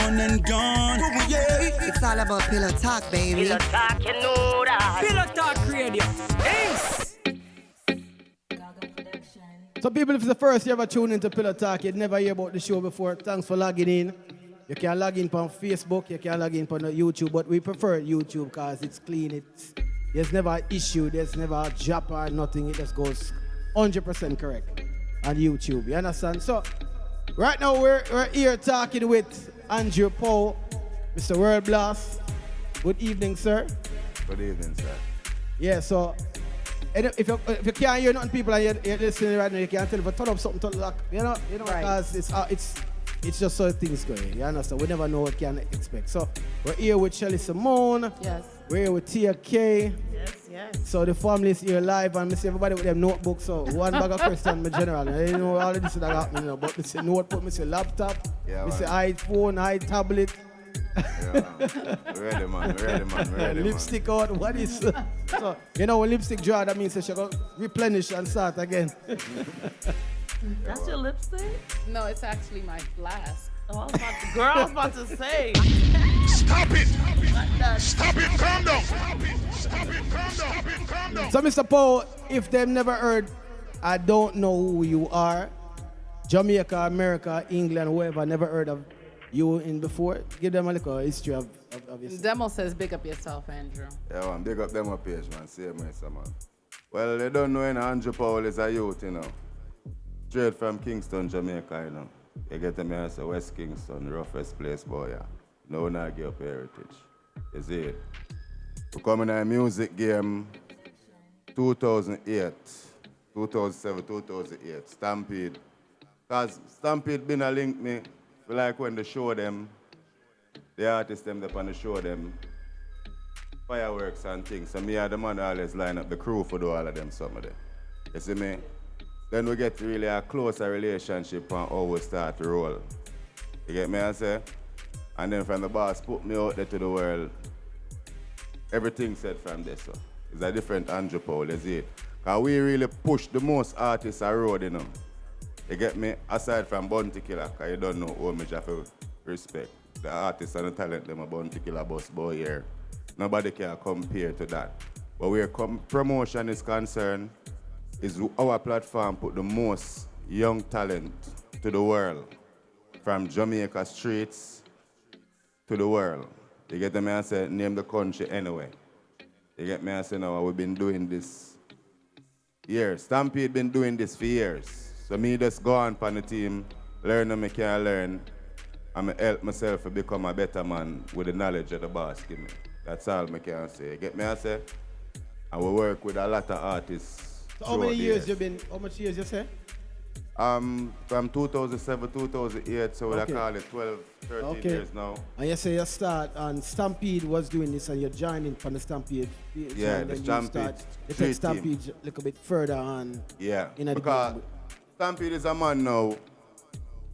one and gone. It's all about pillow talk, baby. Pillow talk, you know that. Pillow Talk Radio. Ace. So people, if it's the first you ever tune into Pillow Talk, you'd never hear about the show before, thanks for logging in. You can log in on Facebook, you can log in on YouTube, but we prefer YouTube because it's clean. There's never an issue, there's never a drop or nothing. It just goes 100% correct on YouTube. You understand? So right now we're here talking with Andrew Powell, Mr. World Blast. Good evening, sir. Good evening, sir. Yeah, so if you can't hear nothing, people, and you're listening right now, you can't tell if I turn up something to lock, you know, because it's just so things going. You understand? We never know what we can expect. So we're here with Shelly Simone. Yes. We're here with Tia K. Yes. So the family is here live, and I see everybody with them notebooks. So one bag of question, my general. You know all of this that happening, you know. But I say notebook, I say laptop, I say iPhone, tablet. Yeah, ready, man. Lipstick out, what is so, you know, when lipstick dry, that means that she go replenish and start again. That's your lipstick? No, it's actually my flask. Oh, I was about to say. Stop it! Calm down! So, Mr. Powell, if they've never heard, I don't know who you are, Jamaica, America, England, whoever, never heard of you in before, give them a little history of yourself. Demo says big up yourself, Andrew. Yeah, man, big up them up page, man. Same way, man. Well, they don't know any Andrew Powell is a youth, you know. Straight from Kingston, Jamaica, you know. You get them here as a West Kingston, roughest place, boy, yeah. No, not give up heritage. You see it? We come in a music game 2008, 2007, 2008, Stampede. Because Stampede been a link me, like when they show them, the artists them up on the show them, fireworks and things. So me and the man always line up the crew for do all of them some of them. You see me? Then we get really a closer relationship on how we start to roll. You get me, I say? And then from the boss put me out there to the world, everything said from this. So it's a different Andrew Powell, you see it? Because we really push the most artists on road, you know. You get me? Aside from Bounty Killer, because you don't know how much I have to respect. The artists and the talent them a Bounty Killer bus boy here. Nobody can compare to that. But where promotion is concerned, is our platform put the most young talent to the world. From Jamaica streets to the world. You get me? I say, name the country anyway. You get me? I say, no, we've been doing this years. Stampede been doing this for years. So me just go on the team, learn what I can learn, and help myself to become a better man with the knowledge of the boss give me. That's all I can say. You get me? I say? And we work with a lot of artists. So how many years you been, how much years you say? From 2007, 2008, so I call it 12, 13 years now. And you say you start, and Stampede was doing this, and you're joining from the Stampede. Yeah, the Stampede. You take Stampede a little bit further on. Yeah, because Stampede is a man now,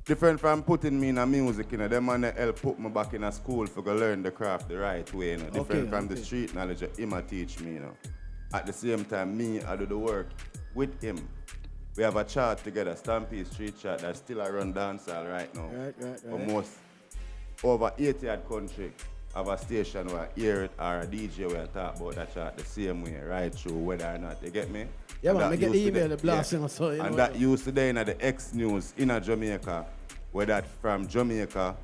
different from putting me in a music, you know. Them man help put me back in a school for go learn the craft the right way, you know. Different from the street knowledge that him teach me, you know. At the same time, me, I do the work with him. We have a chart together, Stampede Street Chart, that's still a run dancehall right now. Right. For most, over 80 odd country, have a station where I hear it or a DJ where I talk about that chart the same way, right through, whether or not, you get me? Yeah, man, I get the email, the blasting or so. You and know that used today in the X News in Jamaica, where that from Jamaica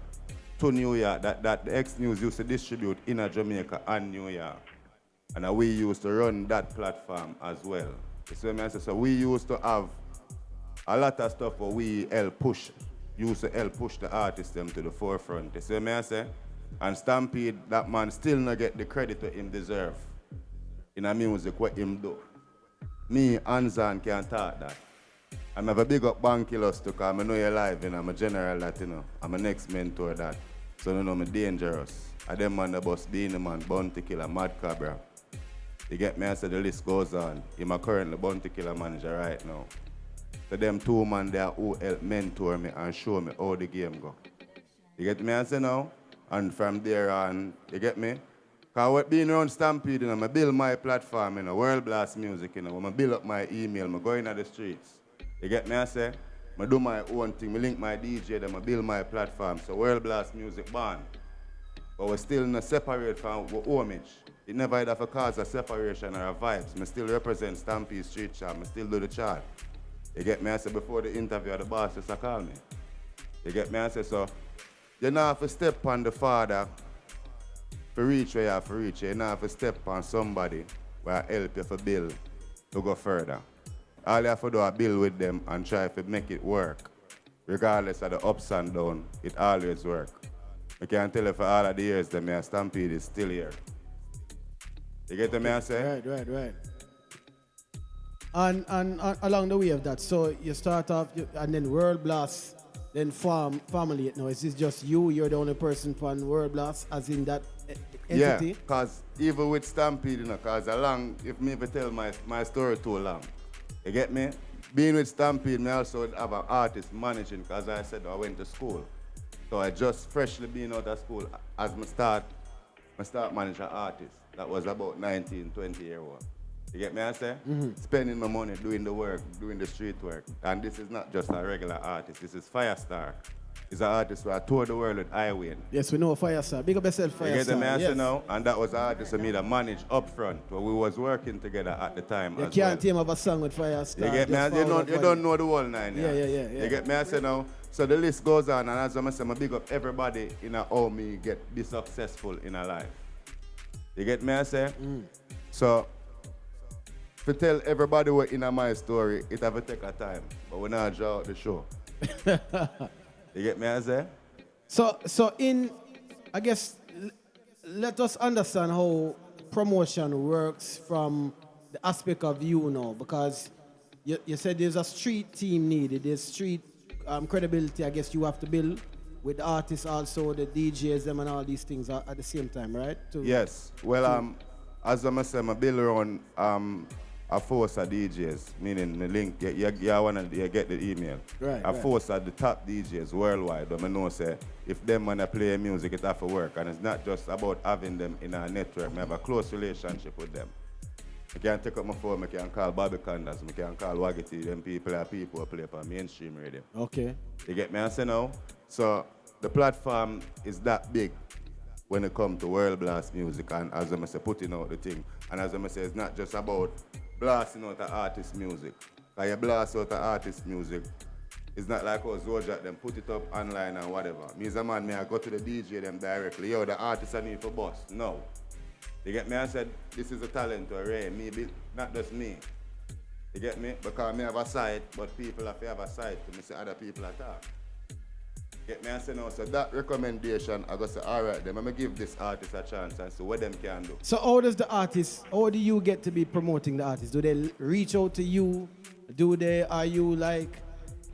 to New York, that the X News used to distribute in Jamaica and New York. And we used to run that platform as well. So we used to have a lot of stuff where we help push the artists them to the forefront. You see what I say? And Stampede, that man still not get the credit that him deserve in a music what him do. Me, Anzan, can't talk that. I'm have a big up Bankilos too, because I know you're live, you know, I'm a general that, you know. I'm a next mentor that. So you know I'm dangerous. I them man the boss being the man, Bounty Killer, Mad Cabra. You get me? I said the list goes on. I'm a currently Bounty Killer manager right now. So them two man there who help mentor me and show me how the game go. You get me? I say now? And from there on, you get me? Because what being around Stampede, you know, I build my platform, you know, World Blast Music, you know, I build up my email, I go in the streets. You get me? I say? I do my own thing. I link my DJ, them I build my platform. So World Blast Music band. But we're still not separate from our homage. It never had a cause a separation or a vibes. I still represent Stampede Street Chart. I still do the chart. You get me? I say before the interview, the boss just call me. You get me? I say so. You don't have to step on the father to reach where you have to reach. You don't have to step on somebody where I help you to build to go further. All you have to do is build with them and try to make it work. Regardless of the ups and downs, it always works. I can tell you for all of the years that my Stampede is still here. You get what I say? Right. And along the way of that, so you start off and then World Blast, then family. No, is this just you? You're the only person from World Blast, as in that entity? Yeah, because even with Stampede, because if me ever tell my story too long, you get me? Being with Stampede, I also have an artist managing, because I said I went to school. So I just freshly been out of school as I start managing artists. That was about 19, 20 years old. You get me I say? Spending my money doing the work, doing the street work. And this is not just a regular artist, this is Firestar. He's an artist who I toured the world with Highway. Yes, we know Firestar. Big up yourself, Firestar. You get me I say yes. now? And that was an artist who I managed up front. Where we was working together at the time. You as can't well. team up a song with Firestar. You get me? You don't know the whole nine. Yeah. You get me? I say now. So the list goes on, and as I say, I big up everybody in how me be successful in a life. You get me? I say. So to tell everybody what in my story, it have to take a time, but we not draw out the show. You get me? I say. So I guess let us understand how promotion works from the aspect of you now, because you said there's a street team needed, there's street credibility, I guess you have to build with the artists also, the DJs, them and all these things at the same time, right? Yes. Well, as I say, I build around a force of DJs, meaning the link, you get the email. Right, a force of the top DJs worldwide. I know say if them wanna play music, it have to work. And it's not just about having them in our network. I have a close relationship with them. I can take up my phone, I can call Bobby Condas, I can call Waggity, them people who play on mainstream radio. Okay. You get me? I say now? So the platform is that big when it comes to World Blast music, and as I say, putting out the thing. And as I say, it's not just about blasting out the artist music. Because you blast out the artist music, it's not like us Zojak them put it up online and whatever. Me as a man, I go to the DJ them directly. Yo, the artist I need for boss. No. You get me? I said, this is a talent or a maybe not just me. You get me? Because me have a side, but people have to have a side to me say other people attack. Get me? I say no. So that recommendation, I go say, all right, then I'm going to give this artist a chance and see what them can do. So how do you get to be promoting the artist? Do they reach out to you? Are you like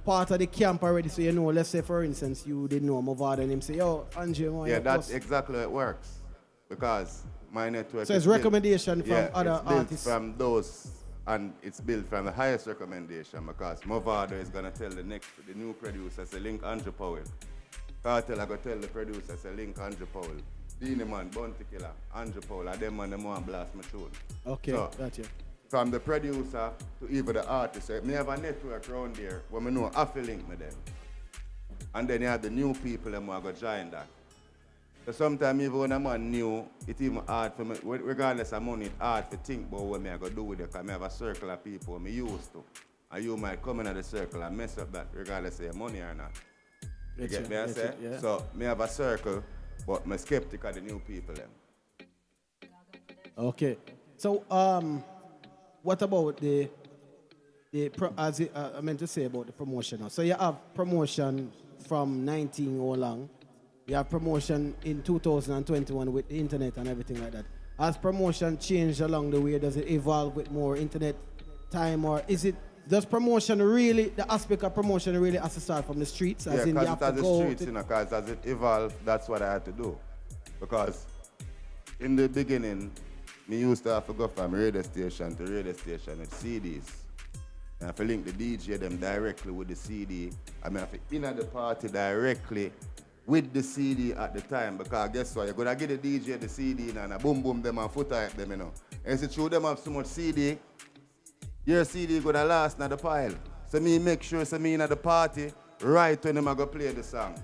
part of the camp already, so you know, let's say for instance, you didn't know Mavada and him say, yo, Andre, yeah, that's exactly how it works. Because my network so it's recommendation from other artists. From those, and it's built from the highest recommendation, because Mavada is gonna tell the new producer, say link Andre Powell. Cartel I go tell the producer, say link Andre Powell. Beanie Man, Bounty Killer, Andre Powell, and them man them want blast my tune. Okay, so, gotcha. From the producer to even the artist, so me have a network around there where me know I have to link with them. And then you have the new people that want to go join that. So sometimes even when I'm new, it's even hard for me, regardless of money, it's hard to think about what I'm going to do with it, because I have a circle of people I'm used to. And you might come into the circle and mess up that, regardless of your money or not. You get me, I say? Yeah. So I have a circle, but I'm skeptical of the new people. Them. Okay. So, what about I meant to say about the promotion now. So you have promotion from 19 all along. You have promotion in 2021 with the internet and everything like that. Has promotion changed along the way? Does it evolve with more internet time, or does promotion really, the aspect of promotion really has to start from the streets? As in you have to go the streets, because as it evolved, that's what I had to do. Because in the beginning, me used to have to go from radio station to radio station with CDs. And I have to link the DJ them directly with the CD. I mean, I have to in at the party directly with the CD at the time, because guess what, you're gonna get the DJ the CD and a boom boom them and foot type them, And if you them have so much CD, your CD gonna last in the pile. So me make sure so me in at the party, right when them I go play the song.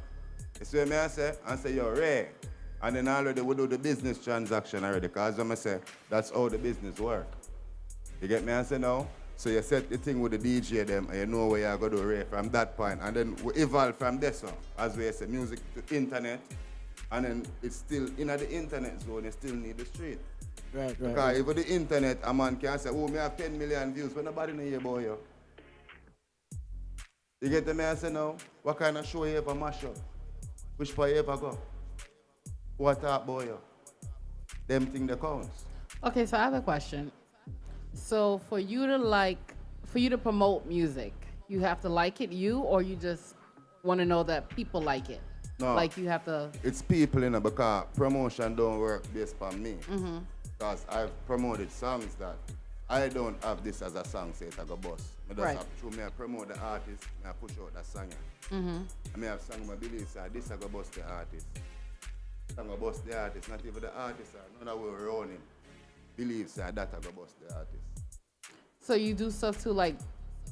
You see what I say? And say, yo, Ray. And then already we do the business transaction already, because I say, that's how the business work. You get me? I say now? So you set the thing with the DJ them and you know where you're going to do Ray from that point. And then we evolve from this one. As we say, music to internet. And then it's still in the internet zone, you still need the street. Right. Because if the internet, a man can say, oh, me have 10 million views, but nobody know about you. You get the me I say now? What kind of show you ever mash up? Which part you ever go? What talk about you? Them thing that counts. Okay, so I have a question. So for you to promote music, you have to like it, or you just want to know that people like it? No. Like you have to... It's people, because promotion don't work based on me. Because I've promoted songs that I don't have this as a song, say it I go bust. I just have to me I promote the artist, and I push out that song. I may have sung my belief, say this I go bust the artist. I go bust the artist, not even the artist, none of we around him. Believe say that I go bust the artist. So you do stuff too, like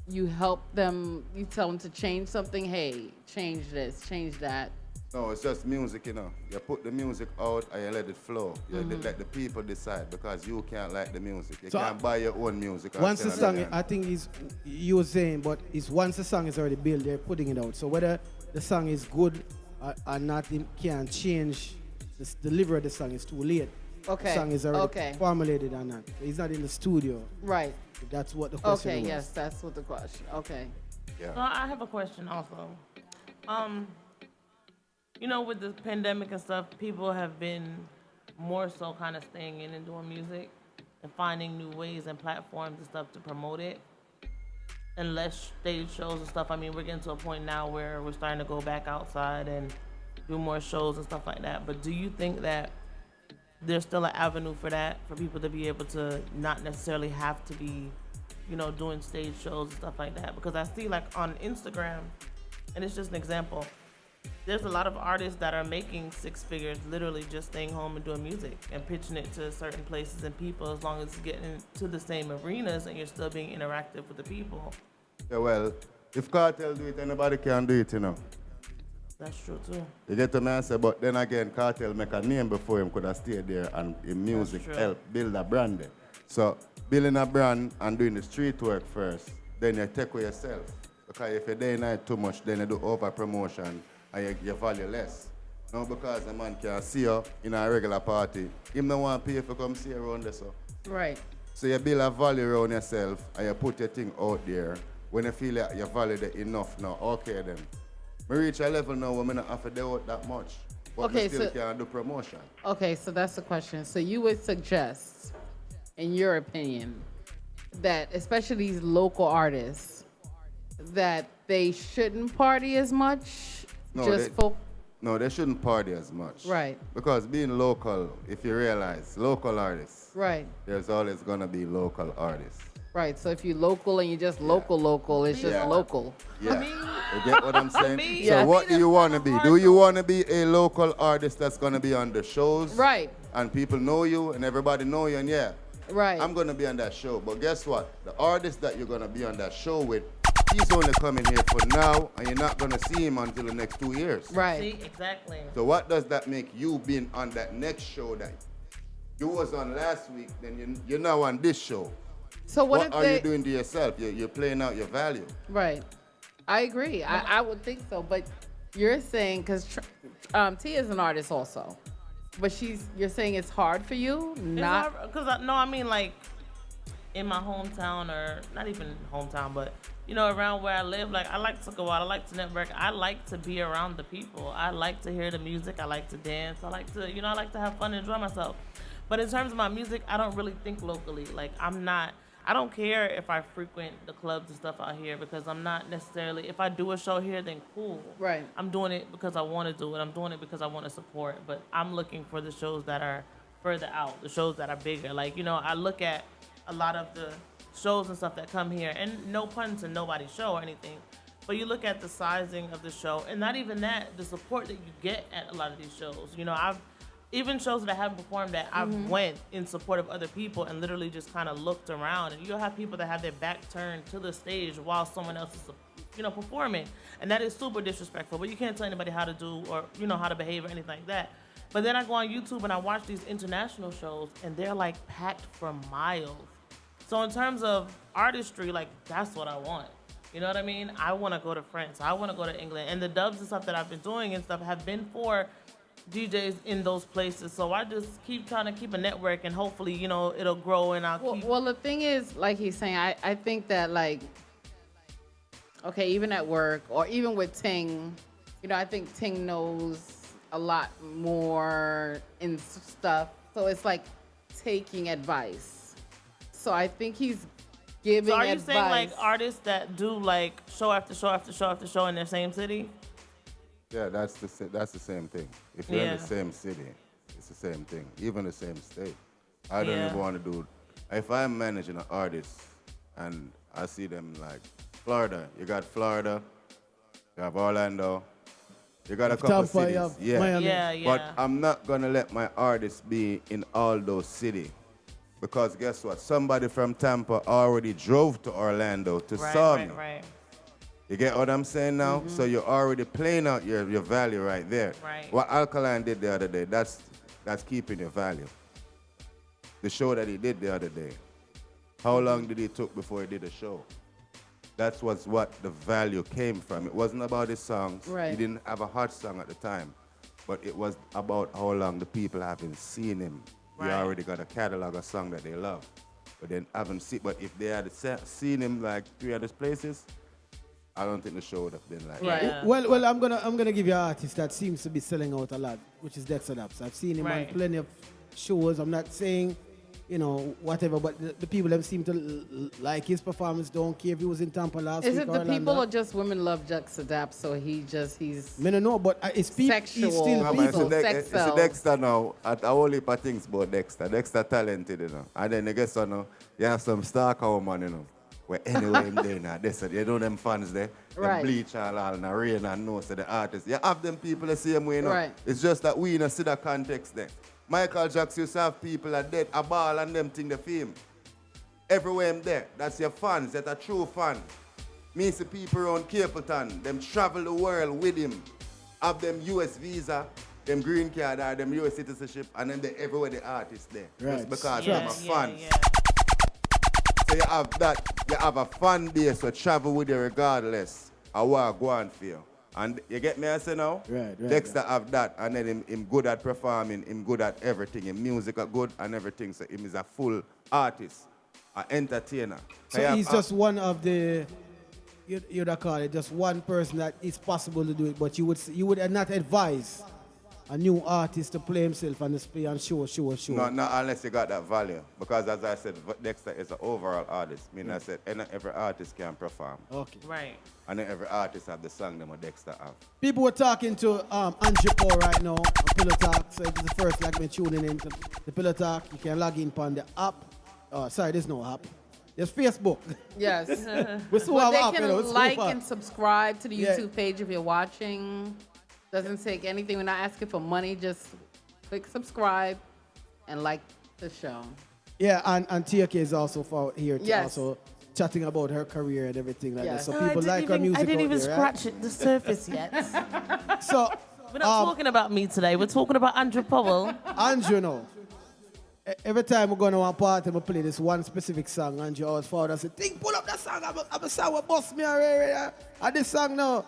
you help them, you tell them to change something, hey, change this, change that. No, it's just music, You put the music out and you let it flow. You let the people decide, because you can't like the music. You can't buy your own music. Once the song, I think you were saying, but it's once the song is already built, they're putting it out. So whether the song is good or not, it can't change the delivery of the song. It's too late. Okay. The song is already formulated or not. He's not in the studio. Right. That's what the question was. Okay, yes, that's what the question. Okay. Yeah. So I have a question also. With the pandemic and stuff, people have been more so kind of staying in and doing music and finding new ways and platforms and stuff to promote it. And less stage shows and stuff. I mean, we're getting to a point now where we're starting to go back outside and do more shows and stuff like that. But do you think that there's still an avenue for that, for people to be able to not necessarily have to be, doing stage shows and stuff like that? Because I see like on Instagram, and it's just an example, there's a lot of artists that are making six figures literally just staying home and doing music and pitching it to certain places and people, as long as it's getting to the same arenas and you're still being interactive with the people. Yeah, well, if Cartel do it, anybody can do it, That's true too. You get the answer, but then again, Cartel make a name before him could have stayed there, and in music help build a brand there. So building a brand and doing the street work first, then you take with yourself. Because if you day night too much, then you do over promotion and you value less. Now because a man can see you in a regular party, him don't want to pay for come see you around there. So. Right. So you build a value around yourself and you put your thing out there. When you feel like you value it enough now, okay then. We reach a level now where we don't have to do it that much. But we still can do promotion. Okay, so that's the question. So you would suggest, in your opinion, that especially these local artists, that they shouldn't party as much? No, they shouldn't party as much. Right. Because being local, if you realize, local artists, right, there's always going to be local artists. Right, so if you're local and you're just local, it's just local. Yeah, you get what I'm saying? Yeah. So what do you want to be? Do you want to be a local artist that's going to be on the shows? Right. And people know you and everybody know you, and right. I'm going to be on that show. But guess what? The artist that you're going to be on that show with, he's only coming here for now, and you're not going to see him until the next 2 years. Right. See, exactly. So what does that make you being on that next show that you was on last week, then you're now on this show? So what are you doing to yourself? You're playing out your value. Right. I agree. I would think so. But you're saying, because Tia is an artist also, but you're saying it's hard for you? Not because I mean, like in my hometown, or not even hometown, but around where I live, like I like to go out, I like to network, I like to be around the people, I like to hear the music, I like to dance, I like to I like to have fun and enjoy myself. But in terms of my music, I don't really think locally. Like I don't care if I frequent the clubs and stuff out here, because I'm not necessarily, if I do a show here, then cool. Right. I'm doing it because I want to do it. I'm doing it because I want to support. But I'm looking for the shows that are further out, the shows that are bigger. Like, I look at a lot of the shows and stuff that come here, and no pun to nobody's show or anything, but you look at the sizing of the show, and not even that, the support that you get at a lot of these shows. even shows that I haven't performed that I went in support of other people and literally just kind of looked around. And you'll have people that have their back turned to the stage while someone else is, performing, and that is super disrespectful. But you can't tell anybody how to do or how to behave or anything like that. But then I go on YouTube and I watch these international shows, and they're like packed for miles. So in terms of artistry, like that's what I want. You know what I mean? I want to go to France. I want to go to England. And the dubs and stuff that I've been doing and stuff have been for DJs in those places. So I just keep trying to keep a network, and hopefully, it'll grow, and I'll keep... Well, the thing is, like he's saying, I think that, like, okay, even at work or even with Ting, I think Ting knows a lot more in stuff. So it's like taking advice. So I think he's giving advice. So are you saying like artists that do like show after show after show after show in their same city? Yeah, that's the same thing. If you're in the same city, it's the same thing. Even the same state. I don't even want to do... If I'm managing an artist and I see them like Florida, you got Florida, you have Orlando, you got a couple cities. Yeah. But I'm not going to let my artists be in all those cities. Because guess what? Somebody from Tampa already drove to Orlando to saw me. Right. You get what I'm saying now? So you're already playing out your value right there. Right. What Alkaline did the other day, that's keeping your value. The show that he did the other day, how long did he took before he did a show? That was what the value came from. It wasn't about his songs. Right. He didn't have a hot song at the time. But it was about how long the people haven't seen him. He already got a catalog of songs that they love. But then haven't seen. But if they had seen him like 3 other places, I don't think the show would have been like that. Well, I'm gonna give you an artist that seems to be selling out a lot, which is Dexter Daps. I've seen him on plenty of shows. I'm not saying, whatever, but the people that seem to like his performance. Don't care if he was in Tampa last week. Is it the people or just women love Dexter Daps? So he's. I don't know, but it's people. Sexual. He's still people. It's a Dexter now. At a whole heap of things about Dexter. Dexter talented, And then I guess you have some stalker woman, where anyway him there now. They said, them fans there. Them bleach all in the rain and know so the artists. You have them people the same way, Right. It's just that we don't see the context there. Michael Jackson used to have people that dead, a ball and them thing the film. Everywhere I'm there. That's your fans. That's a true fan. Me see people around Capleton, them travel the world with him. Have them US visa, them green card or them US citizenship, and then they everywhere the artists there. Right. Just because I'm a fan. Yeah. So you have that, you have a fan base so travel with you regardless of what go on for you. And you get me I say now? Right. Dexter have that, and then him good at performing, him good at everything. Him music are good and everything, so him is a full artist, an entertainer. So he's just one of the, you'd call it, just one person that it's possible to do it, but you would not advise a new artist to play himself and display and show. No, not unless you got that value. Because as I said, Dexter is an overall artist. I said, every artist can perform. Okay. Right. And then every artist have the song that Dexter have. People were talking to Andrew Paul right now on Pillow Talk. So if it's the first like me tuning in to the Pillow Talk, you can log in on the app. There's no app. There's Facebook. Yes. We still But have they app, can like and subscribe to the Yeah. YouTube page if you're watching. Doesn't take anything. We're not asking for money. Just click subscribe and like the show. Yeah, and TK is also here to Yes. also chatting about her career and everything like Yes. that. So people like her music I didn't out even there, right? scratch the surface yet. So We're not talking about me today. We're talking about Andrew Powell. Andrew, no. Every time we go to one party, we play this one specific song. Andrew always forward and say, "Think, pull up that song. I'm a song with Boss Me and this song now."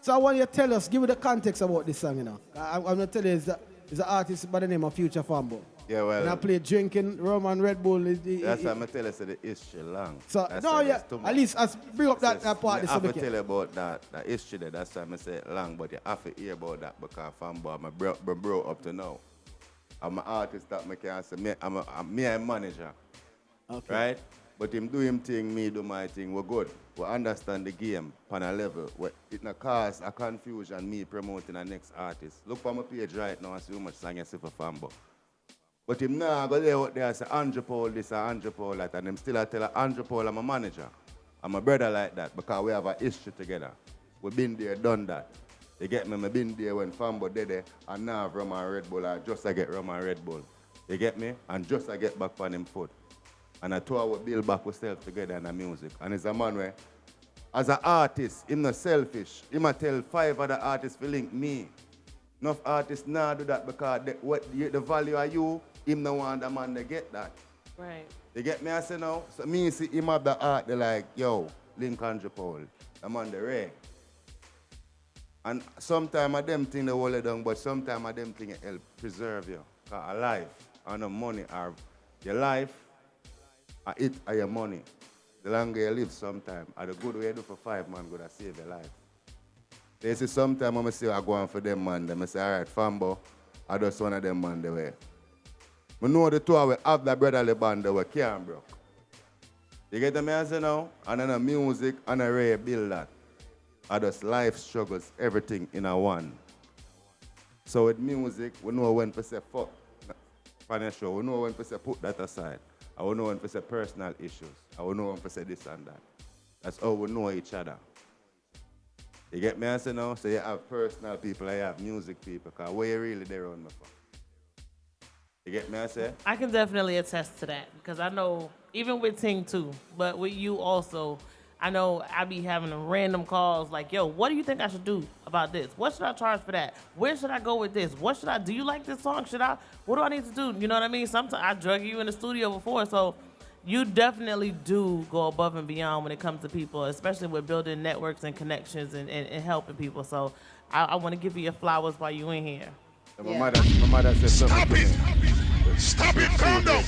So I want you to tell us, give me the context about this song, I'm going to tell you, it's an artist by the name of Future Fambo. Yeah, well. And I play drinking rum and Red Bull. That's why I tell you, the history long. So, That's no, why yeah, it's too at much. least bring up that part. I have to tell you about that history there. That's why I say it long, but you have to hear about that because Fambo, I'm bro up to now. I'm an artist that I can say, I'm a manager, Okay. right? But him do him thing, me do my thing, we're good. We understand the game on a level where it not cause a confusion me promoting the next artist. Look on my page right now and see how much song you see for Fambo. But him now go there out there and say Andrew Paul this and Andrew Paul that, and him still I tell Andrew Paul I'm a manager. I'm a brother like that because we have a history together. We've been there, done that. You get me? I been there when Fambo did it, and now I've rum and Red Bull, I just I get rum and Red Bull. You get me? And just I get back on him foot. And I told we build back ourselves together in the music. And it's a man where, as an artist, him not selfish. He might tell 5 other artists to link me. Enough artists now do that because the value of you, him no want the man to get that. Right. You get me? I say now? So me see him have the art, they like, yo, link Andrew Powell. The man the rare. And sometimes I them think they hold it down, but sometimes I them think it help preserve you. Because a life and the money are your life, it or your money. The longer you live sometimes, and the good way you do for 5 man gonna save your life. They say sometimes I say I go on for them man, they say, all right, Fambo, I just one of them man the way. I know the two of us have that brotherly band that we can't broke. You get me as you know? And then the music and a rare build that. I just life struggles, everything in a one. So with music, we know when to say fuck on the show. We know when to say put that aside. I will know when to say personal issues. I will know when to say this and that. That's how we know each other. You get me as you know? So you have personal people, I have music people, because where you really there on me for? You get me I say? I can definitely attest to that because I know, even with Ting too, but with you also, I know I be having random calls like, yo, what do you think I should do about this? What should I charge for that? Where should I go with this? What should I do? You like this song? What do I need to do? You know what I mean? Sometimes I drug you in the studio before, so you definitely do go above and beyond when it comes to people, especially with building networks and connections and helping people. So I want to give you your flowers while you in here. My mother said something to me. Stop it, Fambo!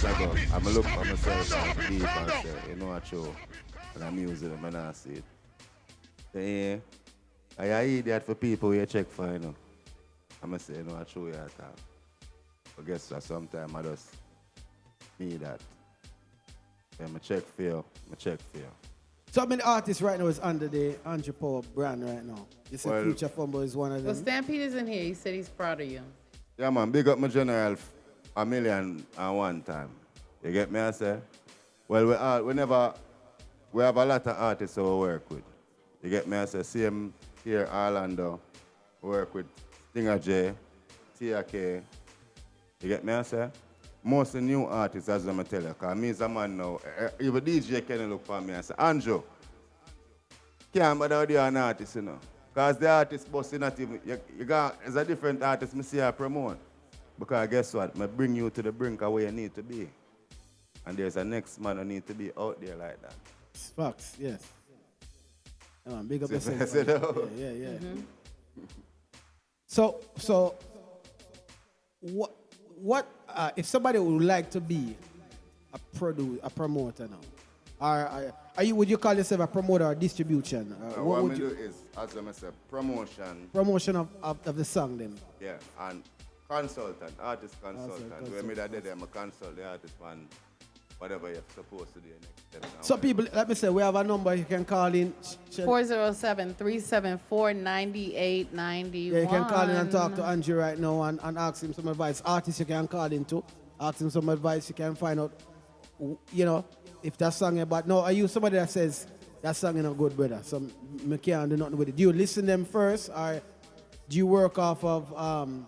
I'm look for myself and deep and say, you know what, show. And I'm using them and I see it. Yeah, I idiot for people you check for, you know. I'm going to say, you know, I show you that time. But guess what, sometimes I just need that. Yeah, I check for you. So many artists right now is under the Andrew Powell brand right now. You said Well, Future Fumble is one of them. Well, Stampede is in here. He said he's proud of you. Yeah, man, big up my general 1,000,001 time. You get me, I say? Well, we have a lot of artists who we work with. You get me, I say? Same here, Orlando. We work with Stinger J, Tia K. You get me, I say? Most of the new artists, as I'm tell you, because me as a man now, even DJ can look for me and say, Andrew, can't bother with you an artist, you know. Because the artist boss not even, you got, as a different artist, I see I promote. Because guess what? I bring you to the brink of where you need to be. And there's a next man who need to be out there like that. Facts, yes. Come on, big up See, yourself. you know? Yeah. Mm-hmm. So what if somebody would like to be a promoter now? Would you call yourself a promoter or distribution? What would you do is, as I say, promotion of the song then? Yeah, and artist consultant. When me that day, I'm a consult the artist on whatever you're supposed to do next step. So people, let me say, we have a number you can call in. 407-374-9891. Yeah, you can call in and talk to Andrew right now and ask him some advice. Artists you can call in to. Ask him some advice. You can find out, you know, if that song about. No, are you somebody that says that song is not good, brother? So me can't do nothing with it. Do you listen them first, or do you work off of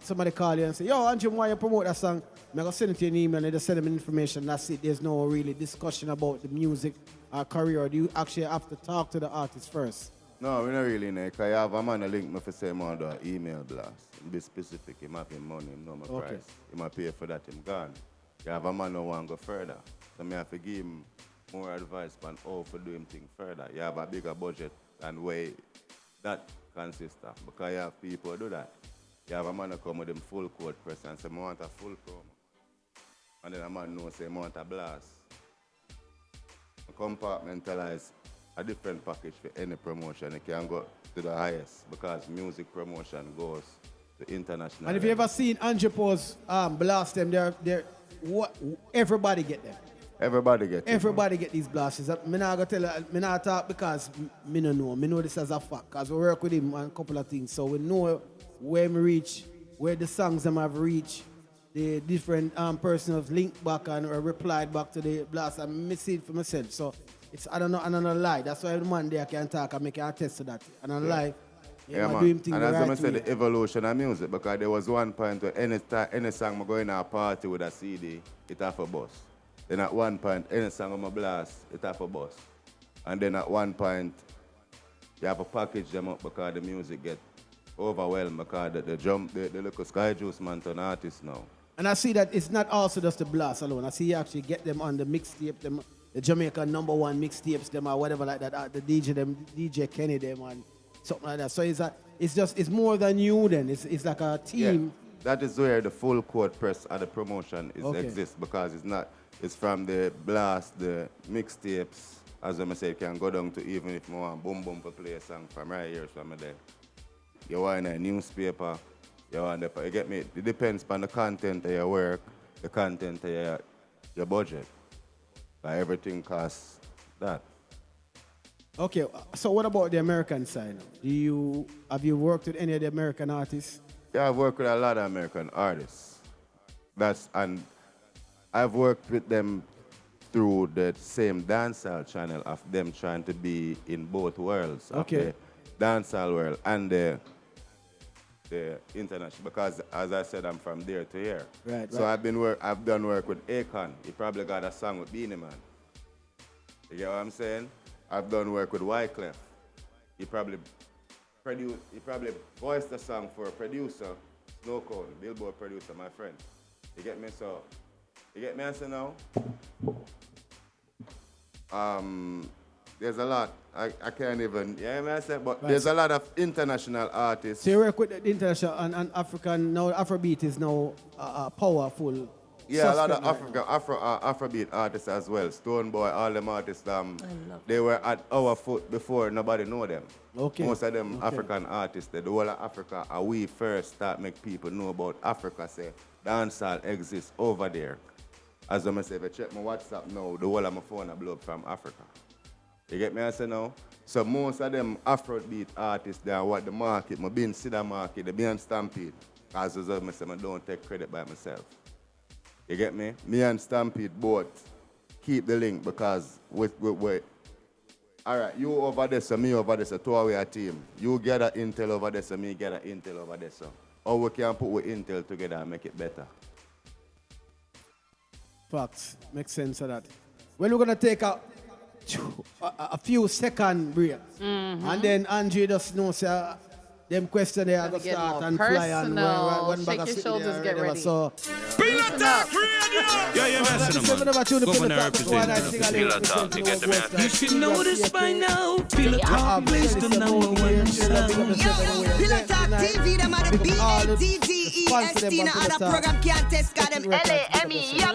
somebody call you and say, yo, Andrew, why you promote that song? I'm going to send it to you an email and just send them information. That's it. There's no really discussion about the music or career. Do you actually have to talk to the artist first? No, we're not really in there. Because you have a man a link me for say more than email blast. Be specific. He might pay money, him know my price. He might pay for that, him gone. You have a man who want to go further. So I have to give him more advice on how to do him thing further. You have a bigger budget and way that consists of. Because you have people who do that. You have a man who come with him full code press and say, I want a full promo. And then a man knows say, I want a blast. Compartmentalize a different package for any promotion. It can go to the highest because music promotion goes to international. And if you ever seen Andrew Powell's blast them, everybody get them. Everybody get them. Everybody get these blasts. I'm not going to tell you, I'm not talk because I don't know. I know this as a fact because we work with him on a couple of things. So we know where we reach, where the songs them have reached, the different persons linked back and replied back to the blast. I miss it for myself. So it's I don't know lie. That's why the man there can talk and make an attest to that. And I lie. Yeah, man, man. do him thing And the as right I said, way. the evolution of music, because there was one point where any song I go in a party with a CD, it have a bus. Then at one point, any song I blast, it have a bus. And then at one point, you have to package them up because the music get overwhelmed because the little Sky Juice man turn artist now. And I see that it's not also just the blast alone. I see you actually get them on the mixtape, them the Jamaican #1 mixtapes, them or whatever like that. The DJ Kenny them and something like that. So it's more than you then. It's like a team. Yeah, that is where the full court press of the promotion Okay. exists, because it's from the blast, the mixtapes, as I say, can go down to even if I want boom boom to play a song from right here from there. You want a newspaper, you want you get me? It depends on the content of your work, the content of your budget. Like everything costs that. Okay, so what about the American side? Have you worked with any of the American artists? Yeah, I've worked with a lot of American artists. And I've worked with them through the same dancehall channel of them trying to be in both worlds. Okay. Of the dancehall world and the international, because as I said, I'm from there to here. Right, So right. I've done work with Akon. He probably got a song with Beanie Man. You get what I'm saying? I've done work with Wyclef. He probably voiced the song for a producer, Snow Cone, Billboard producer, my friend. You get me? So, you get me answer now? There's a lot. I can't even, but Right. there's a lot of international artists. So you work with the international and African, now Afrobeat is now powerful. Yeah, a lot of suspect right Afrobeat artists as well. Stone Boy, all them artists, they were at our foot before nobody know them. Okay. Most of them Okay. African artists, the whole of Africa, and we first start make people know about Africa, say dancehall exists over there. As I say, if I check my WhatsApp now, the whole of my phone I blow up from Africa. You get me I say now? So most of them Afrobeat artists, they are what the market, my been see the market, they be on Stampede. As I say, I don't take credit by myself. You get me? Me and Stampede both keep the link, because all right, you over there, so me over there, so two away a team. You get an intel over there, so me get an intel over there, so. Or we can put with intel together and make it better. Facts. Makes sense of that. Well, we're going to take a few second break. And then Andrew just knows them questions there are going to get start more and fly and personal. one Shake bag your of sitting shoulders, there or get whatever. ready. So, Pillow Talk Radio! Yeah, you're messing so them, man. Governor representing. You should know this by now. Pillow Talk is the #1 sound. Pillow Talk TV, them are the BADDEST, no other program can't test, got them L-A-M-E, yup.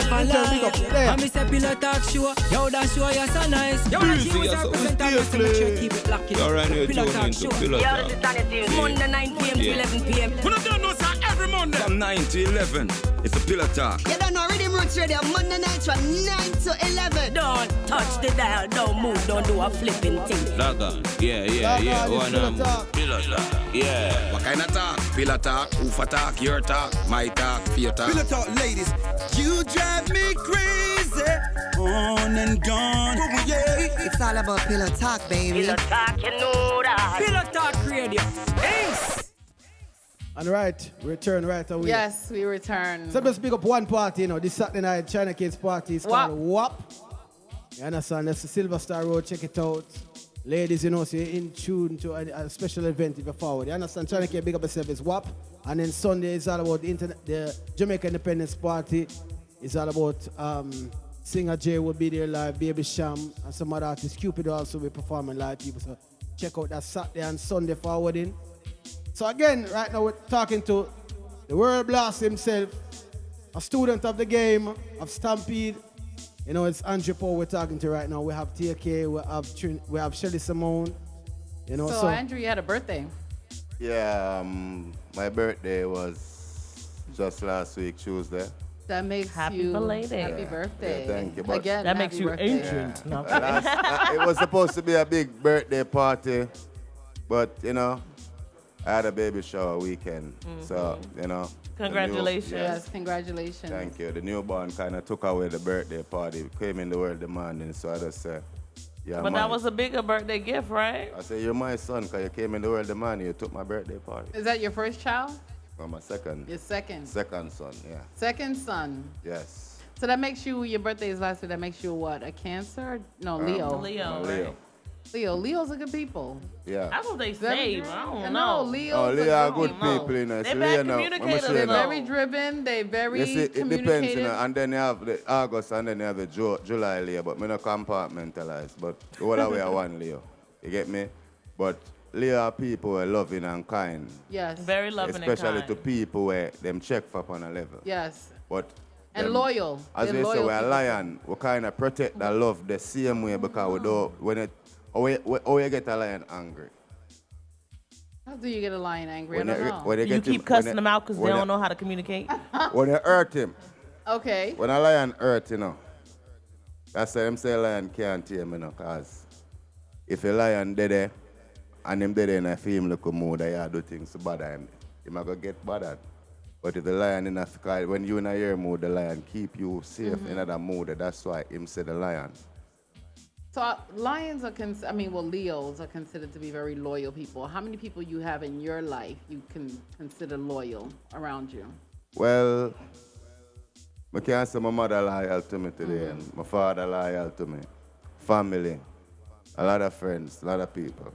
Yeah. I miss a Pillow Talk show. Yo, that show you so nice. Yo, Breezy, she was you're so representing. still Sure, keep it locked in. You're right here Pillow tuning Talk into show. Pillow Yo, Talk. this is Tanya Tunes. Monday 9 p.m. to Yeah. 11 p.m. We don't know, sir, every Monday. From 9 to 11, it's a Pillow Talk. You don't know Rhythm Roots Radio, Monday nights from 9 to 11. Don't touch the dial, don't move, don't do a flipping thing. Log on. Yeah. Log on, One it's Pillow Talk. Pillow Talk. Yeah. What kind of talk? Pillow Talk, Oofa Talk, your talk, my talk, fear talk. Pillow Talk, ladies, you drive me crazy. On and gone. Oh, yeah. It's all about Pillow Talk, baby. Pillow Talk, you know that. Pillow Talk Radio. Ace! And right, return right away. Yes, we return. So let's pick up one party, this Saturday night, China Kids party is called WAP. You understand? That's the Silver Star Road, check it out. Ladies, so you're in tune to a special event if you're forward. You understand? China Kids, big up yourself, is WAP. And then Sunday is all about the Jamaica Independence Party. It's all about Singer J will be there live, Baby Sham, and some other artists. Cupid also will be performing live, people. So check out that Saturday and Sunday forwarding. So again, right now we're talking to the world blast himself, a student of the game, of Stampede. It's Andrew Paul we're talking to right now. We have TK, we have Shelly Simone. So Andrew, you had a birthday. Yeah, my birthday was just last week, Tuesday. That makes Happy you belated. happy birthday. Yeah, thank you, but- Again, That makes happy you birthday. ancient. No. It was supposed to be a big birthday party, but I had a baby shower weekend. So, Congratulations. Yes, congratulations. Thank you. The newborn kind of took away the birthday party. It came in the world demanding, so I just said, Yeah, But that was a bigger birthday gift, right? I say, you're my son, because you came in the world the man, you took my birthday party. Is that your first child? No, my second. Your second. Second son, yeah. Second son. Yes. So that makes you, your birthday is last week, that makes you what, a Cancer? No, Leo. Leo, Leo. right? Leo's a good people. Yeah. That's what they say, but I don't No, know. Leo's Leo are good people. people, you know. They So bad Leo, no, communicators, They're though. very driven. They very You see, it depends, communicative. you know, and then you have the August and then you have the July Leo, but me not compartmentalize, but the whole way I want Leo. You get me? But Leo are people who are loving and kind. Yes. Very loving Especially and to kind. people where them check for on a level. Yes. But And them- loyal. As They're we say, loyal we're a people. lion. We kind of protect that love the same way because we don't, when it, how you get a lion angry? How do you get a lion angry? When I don't you- know. when you You get keep him- cussing when them out because they when don't you- know how to communicate. When you hurt him, Okay. when a lion hurt, you know, that's why them say a lion can't tame, you know, because if a lion dead there, and him dead there and I feel him look mood, I do things to bother him, he might go get bothered. But if the lion in Africa, when you in a your mood, the lion keep you safe in that mood. That's why him say the lion. So lions are, Leos are considered to be very loyal people. How many people you have in your life you can consider loyal around you? Well, I can't say my mother loyal to me today, and my father loyal to me. Family, a lot of friends, a lot of people.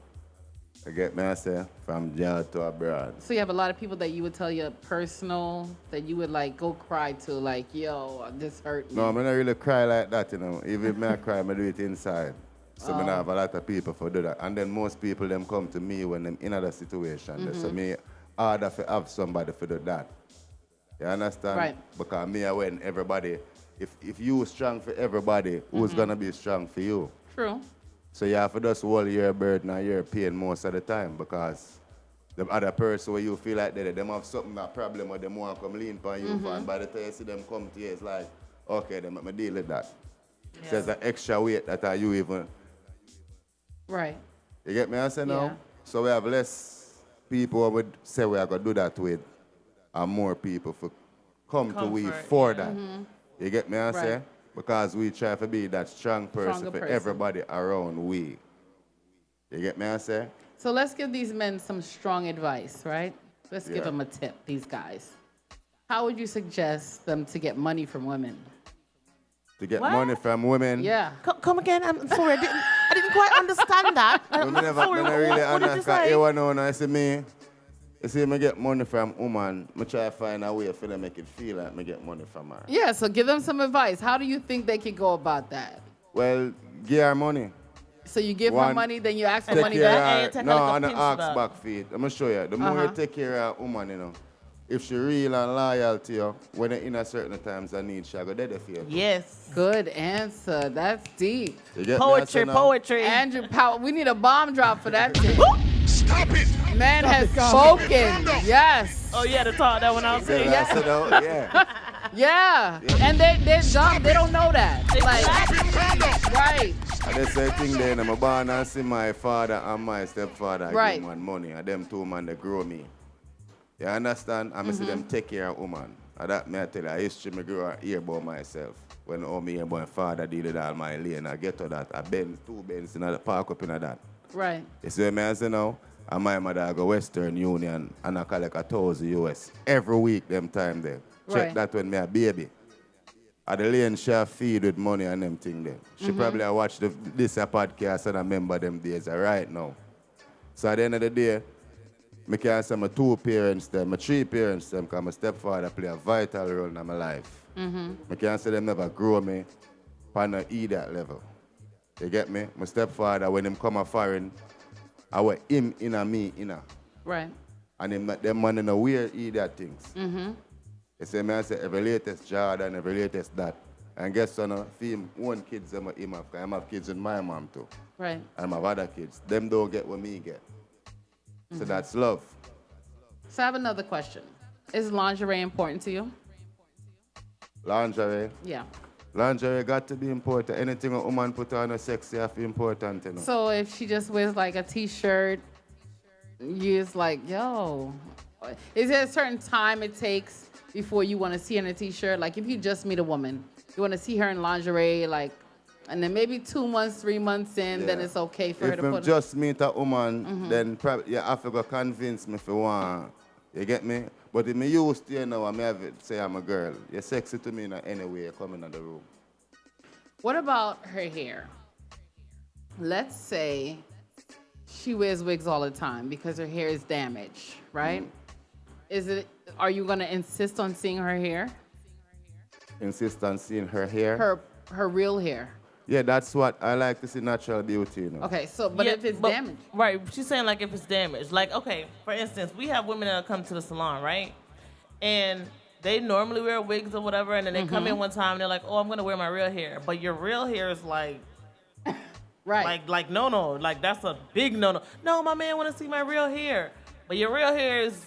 I get me, I say, from jail to abroad. So you have a lot of people that you would tell you personal, that you would like go cry to, like, yo, this hurt me. No, I don't really cry like that, you know. Even if I cry, I do it inside. So I have a lot of people for do that. And then most people, them come to me when them in other situation. So me harder to have somebody for do that. You understand? Right. Because me, when everybody, if you strong for everybody, who's going to be strong for you? True. So you have to just hold your burden and your pain most of the time because the other person where you feel like they them have something, a problem, or they want to come lean on you, and by the time you see them come to you, it's like, okay, then let me deal with that. So there's an extra weight that are you even. Right. You get me, I say now? Yeah. So we have less people who would say we are going to do that with, and more people for come to we for that. You get me, I say? Right. Because we try to be that strong person Stronger for person. everybody around we. You get me, I say? So let's give these men some strong advice, right? Let's give Yeah. them a tip, these guys. How would you suggest them to get money from women? To get What? money from women. Yeah. Come again. I'm sorry. I didn't quite understand that. I never Sorry, really what did you understand. say? You know, I see me. You see me get money from woman. I try to find a way for them make it feel like me get money from her. Yeah, so give them some advice. How do you think they could go about that? Well, give her money. So you give her One, money, then you ask for Take money care back? of her. take No, her like a on the pinch ask back. back feed. I'm gonna show you. The more you take care of a woman, you know, if she real and loyal to you, when you're in a certain times I need, she go dead for you. Yes. Good answer. That's deep. You get me, I say now? Poetry. Andrew Powell, we need a bomb drop for that. Stop it! Man has spoken. Yes. Oh, yeah, to talk that one out too. Yeah, I said, oh, yeah. Yeah. And they're dumb. They don't know that. Like, right. And that's the thing then, I'm born and see my father and my stepfather Right. give man money. And them two man, they grow me. You understand? I see them take care of woman. And that me I tell you, I history me grow here about myself. When me and my father did it all my lane, I get to that. I bend, two bends in the park up in that. Right. You see what I say now? And my mother go Western Union and I collect $1,000 US every week them time there. Check Right. that when me a baby. At the lane she a feed with money and them thing there. She probably a watch this a podcast and I remember them days right now. So at the end of the day, I can say my two parents them, my three parents them, because my stepfather play a vital role in my life. I can say them never grow me on an idiot level. You get me? My stepfather, when him come a foreign, I want him in a me in a. Right. And him them man in a weird idiot things. You see me I say every latest Jordan, every latest that. And guess what? No, him one kids them him have, because I have kids with my mom too. Right. And I have other kids. Them don't get what me get. So that's love. So I have another question. Is lingerie important to you? Lingerie. Yeah. Lingerie got to be important. Anything a woman put on a sexy have to be important, you know. So if she just wears like a t-shirt, you just like, yo. Is there a certain time it takes before you want to see her in a t-shirt? Like if you just meet a woman, you want to see her in lingerie, like And then maybe 2 months, 3 months in, then it's okay for her to If put I just meet a woman, then probably you have to go convince me if you want. You get me? But if me used to, you know, I may have it, say I'm a girl. You're sexy to me in any way you come in the room. What about her hair? Let's say she wears wigs all the time because her hair is damaged, right? Are you gonna insist on seeing her hair? Insist on seeing her hair? Her real hair. Yeah, that's what I like to see, natural beauty, you know. Okay, so, but if it's damaged. Right, she's saying like if it's damaged. Like, okay, for instance, we have women that come to the salon, right? And they normally wear wigs or whatever, and then they come in one time and they're like, oh, I'm gonna wear my real hair. But your real hair is like, right. Like no. Like that's a big no. No, my man wanna see my real hair. But your real hair is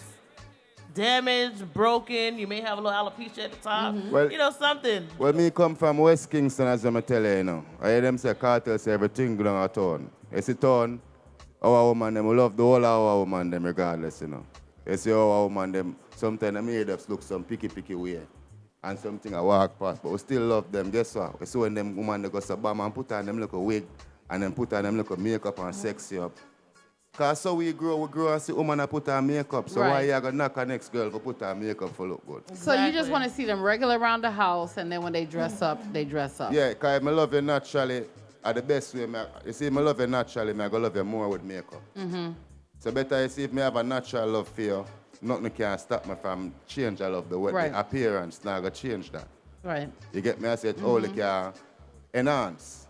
damaged, broken, you may have a little alopecia at the top. Well, you know, something. Well, me come from West Kingston, as I'm tell you, you know. I hear them say cartel say everything good on a town. You see town, our woman, them, we love the whole of our woman, them regardless, you know. You see our woman, them, sometimes them made up look some picky way. And something I walk past, but we still love them. Guess what? We see when them woman, they go to bam and put on them little wig, and then put on them little makeup and sexy up. Because so we grow and see woman put on makeup. So why you going to knock a next girl for put on makeup for look good? So you just want to see them regular around the house, and then when they dress up, they dress up. Yeah, because I love you naturally. The best way, you see, I love you naturally, I go love you more with makeup. So better you see if I have a natural love for you, nothing can stop me from change I love the way the appearance. Now I go change that. Right. You get me? I say it only can enhance.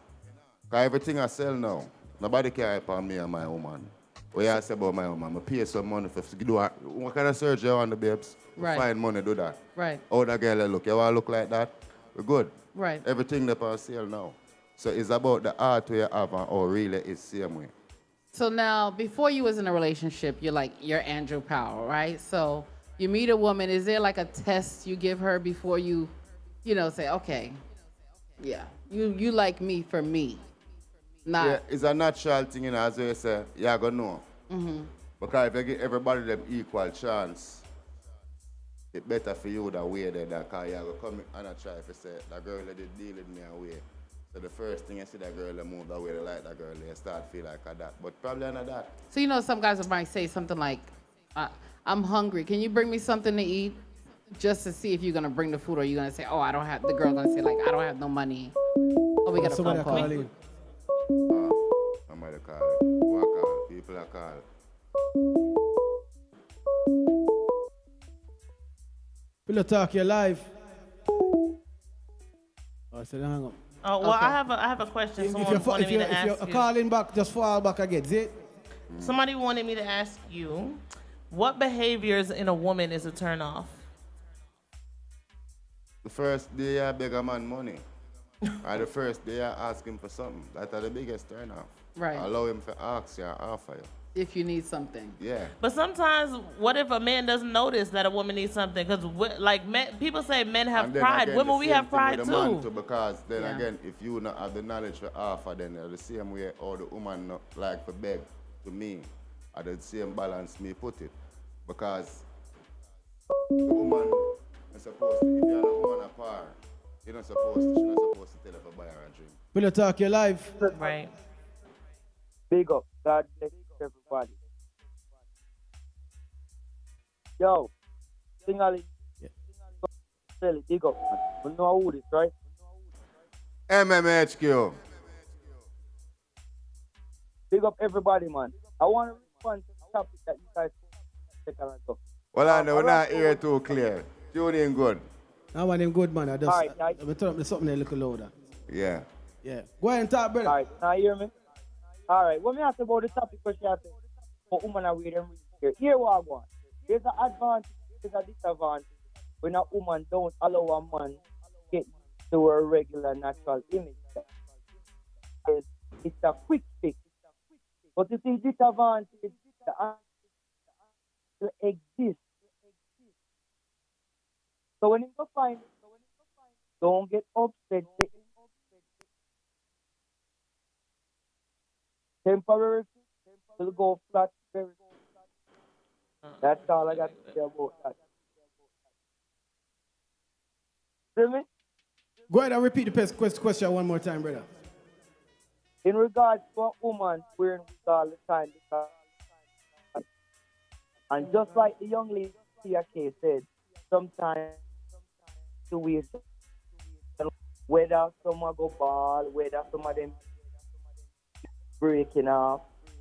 Because everything I sell now, nobody can help on me and my woman. What you say about my woman? I pay some money for do what kind of surgery you want the babes? Right. Find money, do that. Right. How that girl look? You want to look like that? We're good. Right. Everything that's on sale now. So it's about the art you have and how really it's same way. So now, before you was in a relationship, you're Andrew Powell, right? So you meet a woman. Is there like a test you give her before you say, okay, yeah, you like me for me? Not. Yeah, it's a natural thing, you know, as you say, you're going to know. Because if you give everybody them equal chance, it's better for you that way there, because you're going to come and try if you say, that girl that did deal with me away. So the first thing you see that girl that move that way, they like that girl, they start feel like that. But probably not that. So some guys might say something like, I'm hungry. Can you bring me something to eat? Just to see if you're going to bring the food, or you're going to say, oh, I don't have, the girl going to say like, I don't have no money. Oh, we got a phone call. Somebody call. Who are call? People are call. Pillow Talk, you're live. Oh, so hang up. Oh, well, okay. I have a question. Someone wanted me to ask you. If you're calling back, just fall back again, see? Somebody wanted me to ask you, what behaviors in a woman is a turn off? The first day I beg a man money. Or the first day I ask him for something. That's the biggest turn off. Right. Allow him to ask you or offer you. If you need something. Yeah. But sometimes, what if a man doesn't notice that a woman needs something? Because people say men have pride. Again, women, we have pride too. Because then again, if you not have the knowledge to offer, then the same way all the woman not like to beg to me, at the same balance me put it. Because the woman is supposed to, if you're a woman apart, she's not supposed to tell her to buy her a drink. Pillow Talk, you're live. Right. Big up. God bless everybody. Yo, Singali. Yeah. Big up, man. We know who this, right? MMHQ. Big up everybody, man. I want to respond to the topic that you guys take a look. Well, I know we're not here too clear. Tune in good. I want him good, man. I just, right, I'm turn up the something a little louder. Yeah. Yeah. Go ahead and talk, brother. All right, now you hear me? All right, when me ask about the topic, because you ask for woman and with them here what I want. There's an advantage, there's a disadvantage when a woman don't allow a man get to her regular natural image. It's a quick fix. But you see, disadvantage exists. So when you go find, don't get upset. Temporary, it'll go flat very soon. That's all I got to say about that. See me? Go ahead and repeat the question one more time, brother. In regards to a woman wearing wig all the time, and just like the young lady here said, sometimes to wear whether some go ball, whether some of them breaking off.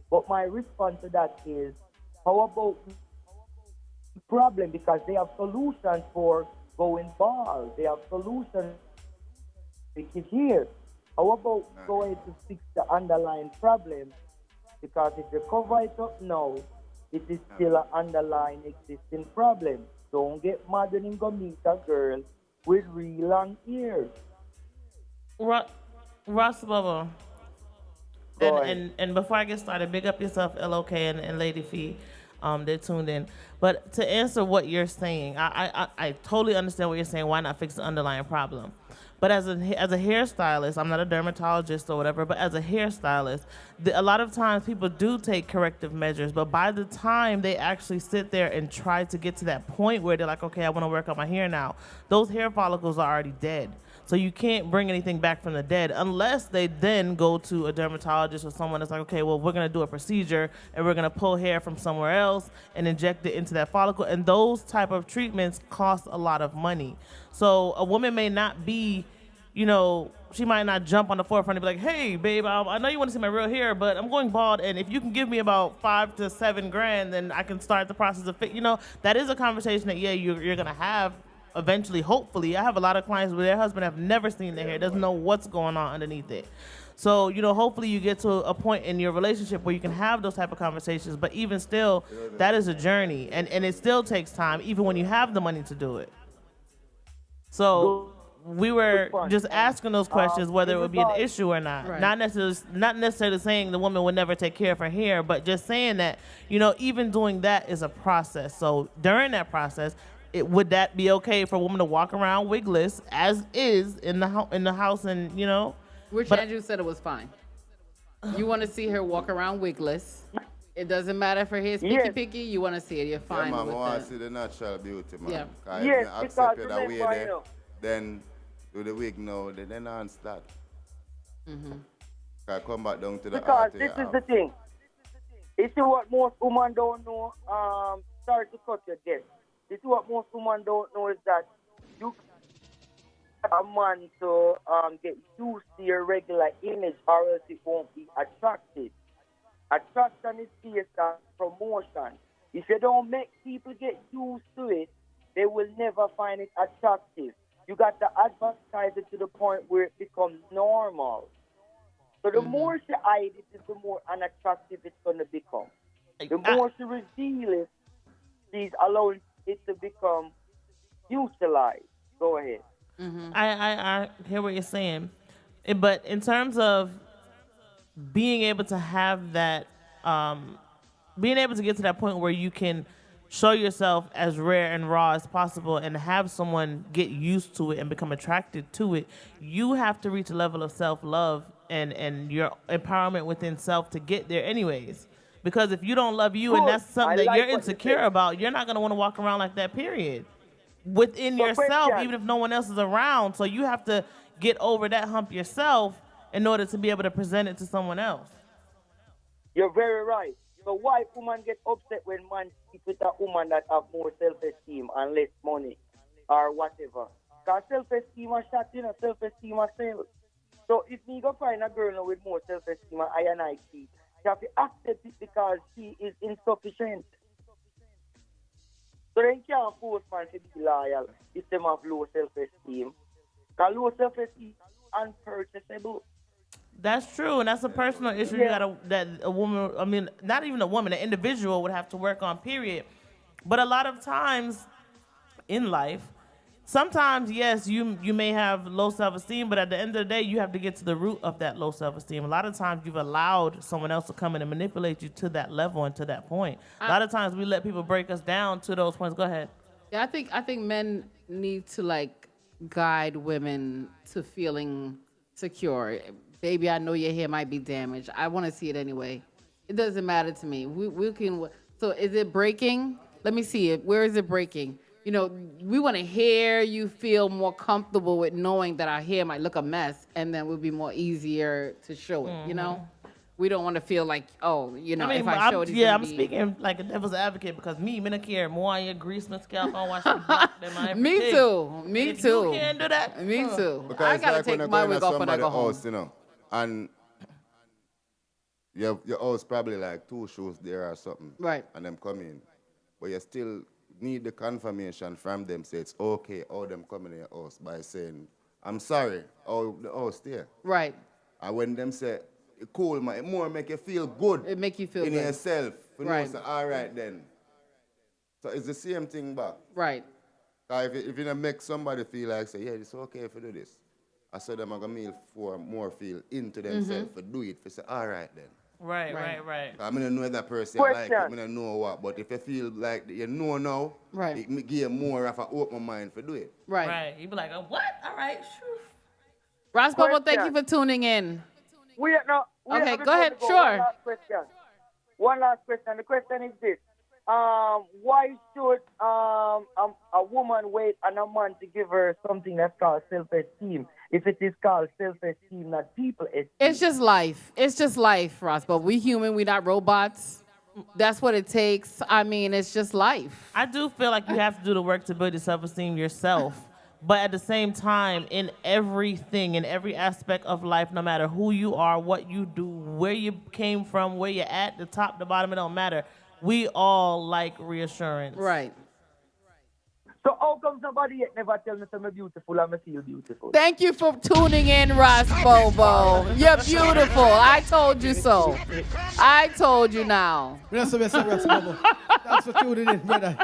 But my response to that is, how about the problem? Because they have solutions for going bald. They have solutions to it here. How about going to fix the underlying problem? Because if you cover it up now, it is still an underlying existing problem. Don't get mad when you go meet a girl with real long ears. Ross Bubble. And before I get started, big up yourself, LOK and Lady Fee. They're tuned in. But to answer what you're saying, I totally understand what you're saying. Why not fix the underlying problem? But as a hairstylist, I'm not a dermatologist or whatever, but as a hairstylist, a lot of times people do take corrective measures, but by the time they actually sit there and try to get to that point where they're like, okay, I want to work on my hair now, those hair follicles are already dead. So you can't bring anything back from the dead unless they then go to a dermatologist or someone that's like, okay, well, we're going to do a procedure and we're going to pull hair from somewhere else and inject it into that follicle. And those type of treatments cost a lot of money. So a woman may not be, you know, she might not jump on the forefront and be like, hey, babe, I know you want to see my real hair, but I'm going bald. And if you can give me about $5 to $7 grand, then I can start the process of, that is a conversation that, you're going to have. Eventually, hopefully. I have a lot of clients where their husband have never seen their hair, doesn't know what's going on underneath it. So, hopefully you get to a point in your relationship where you can have those type of conversations, but even still, that is a journey, and it still takes time, even when you have the money to do it. So we were just asking those questions, whether it would be an issue or not. Right. Not necessarily saying the woman would never take care of her hair, but just saying that, even doing that is a process. So during that process, would that be okay for a woman to walk around wigless as is in the house and, Rich Andrew said it was fine. You want to see her walk around wigless. It doesn't matter for his picky. You want to see it. You're fine with I that. want to see the natural beauty, man. Yeah. Yes, accept because it that way there, then do the wig now, then enhance that. Mm-hmm. I come back down to the because this is the thing. You see what most women don't know? Sorry to cut your death. This is what most women don't know is that you have a man to get used to your regular image or else it won't be attractive. Attraction is based on promotion. If you don't make people get used to it, they will never find it attractive. You got to advertise it to the point where it becomes normal. So the more she hide it, the more unattractive it's going to become. The more she reveal it, she's allowing it to become utilized. Go ahead. Mm-hmm. I hear what you're saying. But in terms of being able to have that, being able to get to that point where you can show yourself as rare and raw as possible and have someone get used to it and become attracted to it, you have to reach a level of self-love and your empowerment within self to get there anyways. Because if you don't love you and that's something that you're insecure about, you're not going to want to walk around like that, period. Within yourself, even if no one else is around. So you have to get over that hump yourself in order to be able to present it to someone else. You're very right. So why women get upset when man sleep with a woman that have more self-esteem and less money or whatever? Because self-esteem is shot, self-esteem is sales. So if me go find a girl with more self-esteem and I cheat, she have to accept it because she is insufficient. So they can't force man to be loyal if they have low self-esteem. Because low self-esteem is unpurchasable. That's true, and that's a personal issue that a woman, not even a woman, an individual would have to work on, period. But a lot of times in life, sometimes, yes, you may have low self-esteem, but at the end of the day, you have to get to the root of that low self-esteem. A lot of times you've allowed someone else to come in and manipulate you to that level and to that point. A lot of times we let people break us down to those points. Go ahead. Yeah, I think men need to guide women to feeling secure. Baby, I know your hair might be damaged. I want to see it anyway. It doesn't matter to me. We can. So is it breaking? Let me see it. Where is it breaking? you know, we want to hear you feel more comfortable with knowing that our hair might look a mess, and then it would be more easier to show it, you know? We don't want to feel like, oh, you know, if I show it, I'm speaking like a devil's advocate because me don't care more on your grease my scalp on wash it black than my Me too. If you can't do that. Me too. Because I gotta take my wig off when I go home. House, you know, and your house probably like 2 shoes there or something. Right. And them come in. But you still need the confirmation from them, say it's okay, how them come in your house by saying, I'm sorry, how the house there. Right. And when them say, cool, man, it more make you feel good. It make you feel in good. yourself. You Right. know, so, all right then. So it's the same thing back. Right. If you don't make somebody feel like, say, yeah, it's okay if you do this. I said them are going to more feel into themselves to do it. For say, all right then. Right. I don't know that person like it, I don't know what, but if you feel like you know now, right. it give you more of an open mind for do it. Right. You be like, oh, what? All right, sure. Ross Bubble, thank you for tuning in. Okay, go ahead. Sure. One last question. The question is this. Why should a woman wait on a man to give her something that's called self-esteem? If it is called self-esteem, not people esteem. It's just life. It's just life, Ross. But we human. We not robots. That's what it takes. I mean, it's just life. I do feel like you have to do the work to build your self-esteem yourself. But at the same time, in everything, in every aspect of life, no matter who you are, what you do, where you came from, where you're at, the top, the bottom, it don't matter. We all like reassurance. Right. So how come somebody yet never tell me I'm beautiful and I feel beautiful? Thank you for tuning in, Ross Bobo. You're beautiful. I told you so. I told you now. Thanks for tuning in, brother.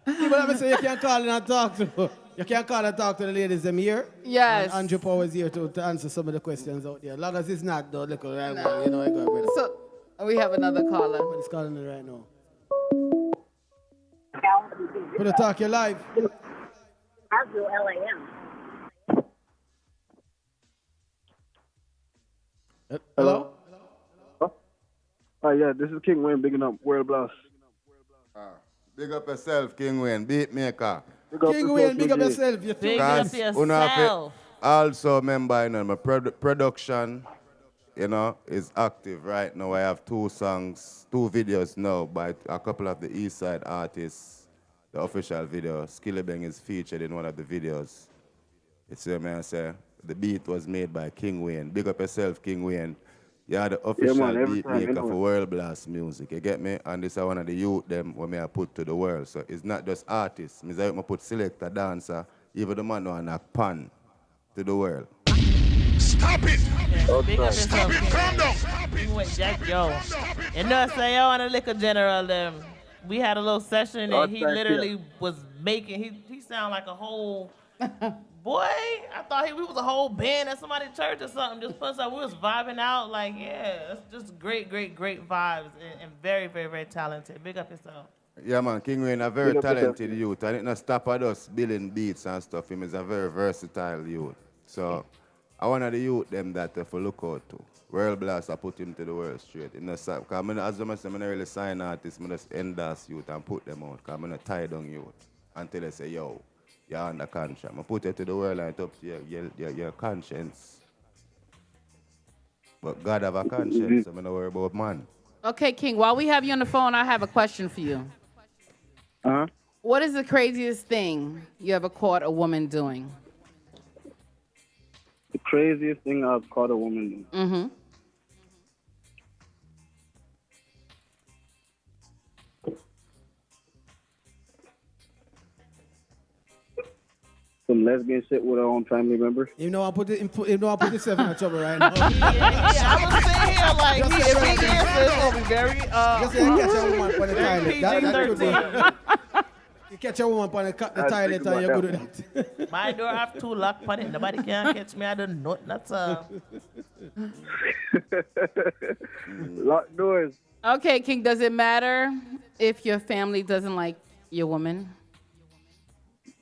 People let me say you can't call and talk to. You can't call and talk to the ladies them here. Yes. And Andrew Power is here to answer some of the questions out there. As long as it's not though, look right now, you know I got brother. So we have another caller. Somebody's calling me right now. Put a talk your live. Arville, LAM. Hello? Yeah, this is King Wayne, bigging up World Blast. Big up yourself, King Wayne, beat maker. King Wayne, big up yourself. Big up yourself. Also, remember, you know, my production, you know, is active right now. I have 2 songs, 2 videos now by a couple of the East Side artists. The official video, Skillibeng is featured in one of the videos. It's where man say the beat was made by King Wayne. Big up yourself, King Wayne. You are the official beat maker for World Blast Music. You get me? And this is one of the youth them when I put to the world. So it's not just artists. I put selector, dancer, even the man who knock pan to the world. Stop it! Big up yourself, King. Yo, you know, say yo on a liquor general them. We had a little session and he literally was making. He sound like a whole. Boy, I thought we was a whole band at somebody's church or something. Just plus, we was vibing out. Like, yeah, it's just great vibes and very, very, very talented. Big up yourself. Yeah, man, King Wayne, a very talented youth. And it not stop at us building beats and stuff. Him is a very versatile youth. So, I want the youth them that to look out to. World Blast, I put him to the world straight. Because as I say, I don't really sign artists, I just endorse youth and put them out. Because I don't tie down youth until they say, yo, you're under conscience. I put it to the world and it's up to your conscience. But God have a conscience, so I don't worry about man. Okay, King, while we have you on the phone, I have a question for you. Uh-huh. What is the craziest thing you ever caught a woman doing? The craziest thing I've caught a woman doing. Mm-hmm. Some lesbian shit with her own family members. You know I put yourself in trouble right now. Yeah, I was saying here like if he answers, it's gonna be very Just say you catch a woman on the toilet. That could be. You catch a woman on the toilet and you're good at that. My door have 2 locks on it. Nobody can catch me. I don't know. That's Lock doors. Okay, King, does it matter if your family doesn't like your woman?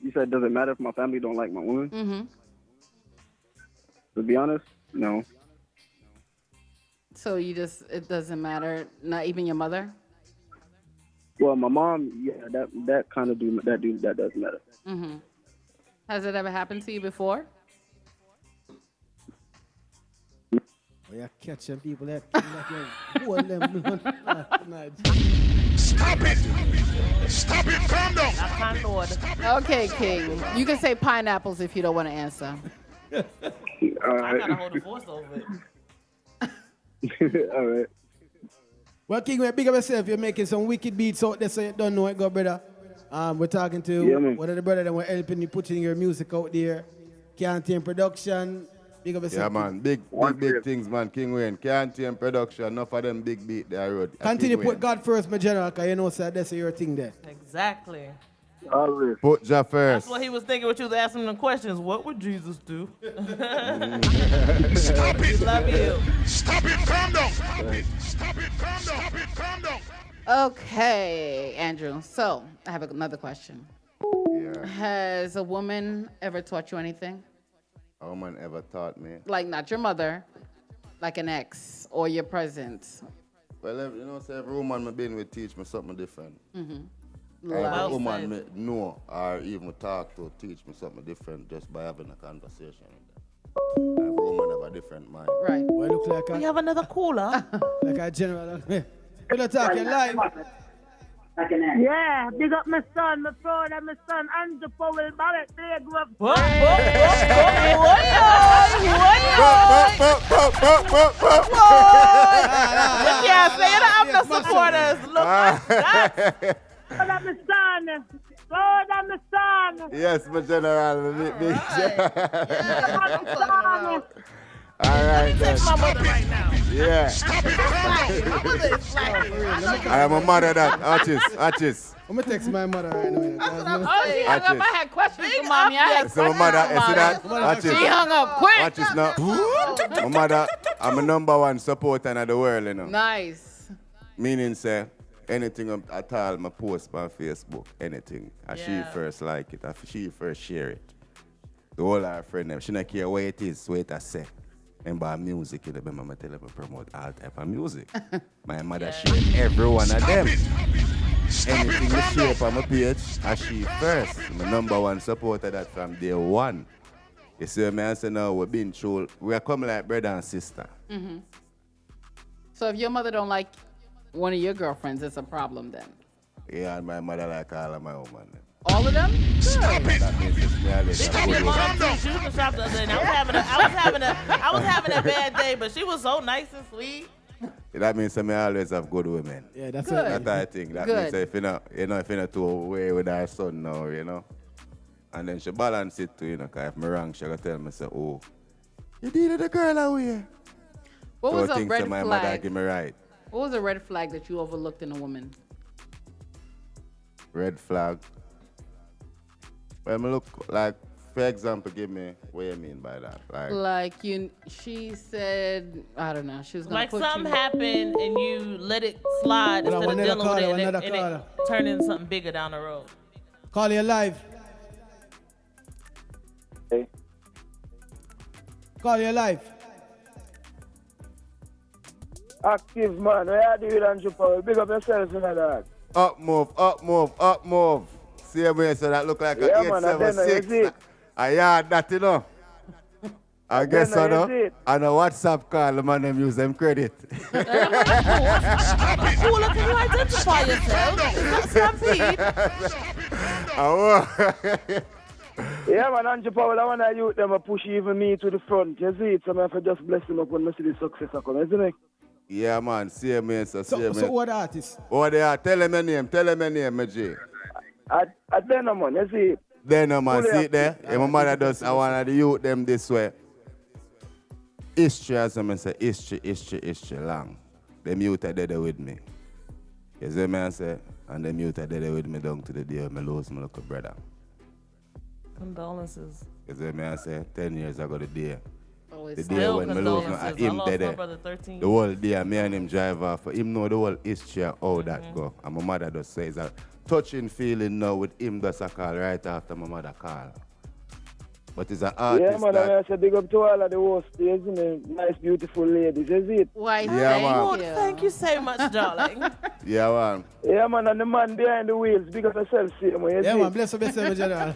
You said, does it matter if my family don't like my woman? Mm-hmm. To be honest, no. So it doesn't matter, not even your mother? Well, my mom, yeah, that kind of that does matter. Mm-hmm. Has it ever happened to you before? Oh, you're catching people that hold them. Stop it! Stop it! Calm down! Not kind Lord. Okay, King. You can say pineapples if you don't want to answer. All I gotta right. hold the voice over it. All right. Well, King, big up yourself. You're making some wicked beats out there, so you don't know it, go, brother. We're talking to one of the brothers that were helping you putting your music out there. Canteen Production. Big up yourself. Yeah, man. Big things, man. King Wayne. Canteen Production. Enough of them big beat they wrote. Continue to put God first, my general, because you know, sir, that's your thing there. Exactly. Always. Put Jah first. That's what he was thinking when you was asking him the questions. What would Jesus do? Stop it! Love you. Stop it! Calm down! Stop it! Stop it! Calm down! Stop it! Calm down! Okay, Andrew. So, I have another question. Yeah. Has a woman ever taught you anything? A woman ever taught me? Like, not your mother, like an ex or your present. Well, you know, say every woman I've been with teach me something different. Mm-hmm. Every woman me know or even talk to teach me something different just by having a conversation with them. Every woman have a different mind. Right. Well, look like We have another caller. like a general. PIllowTalk, you're live. Yeah, big up my son, my brother, my son, Andrew Powell, Barrett, they grew up. Yeah, say it up the supporters. Look like that. Brother, my son. Brother, my son. Yes, my general. All Let right, me text my mother right now. Yeah. My mother is slacking. I am a mother that. Archis. I'm going to text my mother right now. Oh, she hung up. I had questions for mommy. I had So my mother, you see that? She hung up quick. Archis now. My mother, I'm a #1 supporter in the world, you know. Nice. Meaning, say, anything at all, I post on Facebook, anything. And she first like it, and she first share it. The whole our friend, them, she don't care what it is, what it say. And by music, you know, my mother tell her to promote all type of music. My mother share every one of them. Anything you share on my page, and she first. My #1 supporter that from day one. You see me, I say now we've been through, we are coming like brother and sister. Mm-hmm. So if your mother don't like one of your girlfriends, it's a problem then? Yeah, and my mother like all of my woman. All of them? Good. That means it's me always They a got good your woman. mom too. She was in the shop the other day. And I was having a bad day, but she was so nice and sweet. That means me always have good women. Yeah, that's Good. it. That I think. That Good. means if you know, if you're not too away with our son now, you know. And then she balance it too, you know, because if me wrong, she gonna tell me, say, oh, you did the girl away. What was a things red that my mother flag? give me right. What was a red flag that you overlooked in a woman? Red flag. Well, me look like, for example, give me what you mean by that. Like She said, I don't know, she was gonna Like put something you. happened and you let it slide Hold on, instead of dealing with it, another and caller. it turned into something bigger down the road. Call you live. Hey. Call you live. Active man, what you do with Andrew Powell? Big up yourself, you know that. up move. See me, so that look like Yeah, a man, I didn't know, you see 876. it. Yeah, that you know. I guess didn't know, so, you see no? it. And a WhatsApp call, the man them use them credit. Cooler, can you identify yourself? Is that Stampede? Yeah, man, Andrew Powell, I want to use them and push even me to the front. You see it? So I have to just bless him up when I see the success come, isn't it? Yeah, man, see me, so see me. So what artist? Oh, they are. Tell him your name, my G. I don't know, man, you see it? Then, no, man, Fully see it there? Yeah, my mother does, I want to youth them this way. History, as I say, history, long. Them youth are there with me. You see me, I say? And them youth are there with me down to the day when I lose my little brother. Condolences. You see me, I say? 10 years ago the day. Oh, The it's day still when I lose condolences. him I lost my dead. brother 13 The whole day, me and him drive off. Him know the whole history of how that go. And my mother just says that touching feeling now with him does a call right after my mother call. but he's an artist. Yeah, man, I say big up to all of the hosts, isn't it? Nice, beautiful ladies, is it? Why, Yeah, man. Thank you so much, darling. Yeah, man. Yeah, man, and the man behind the wheels, big up yourself, see man. Yeah, man, bless him, General.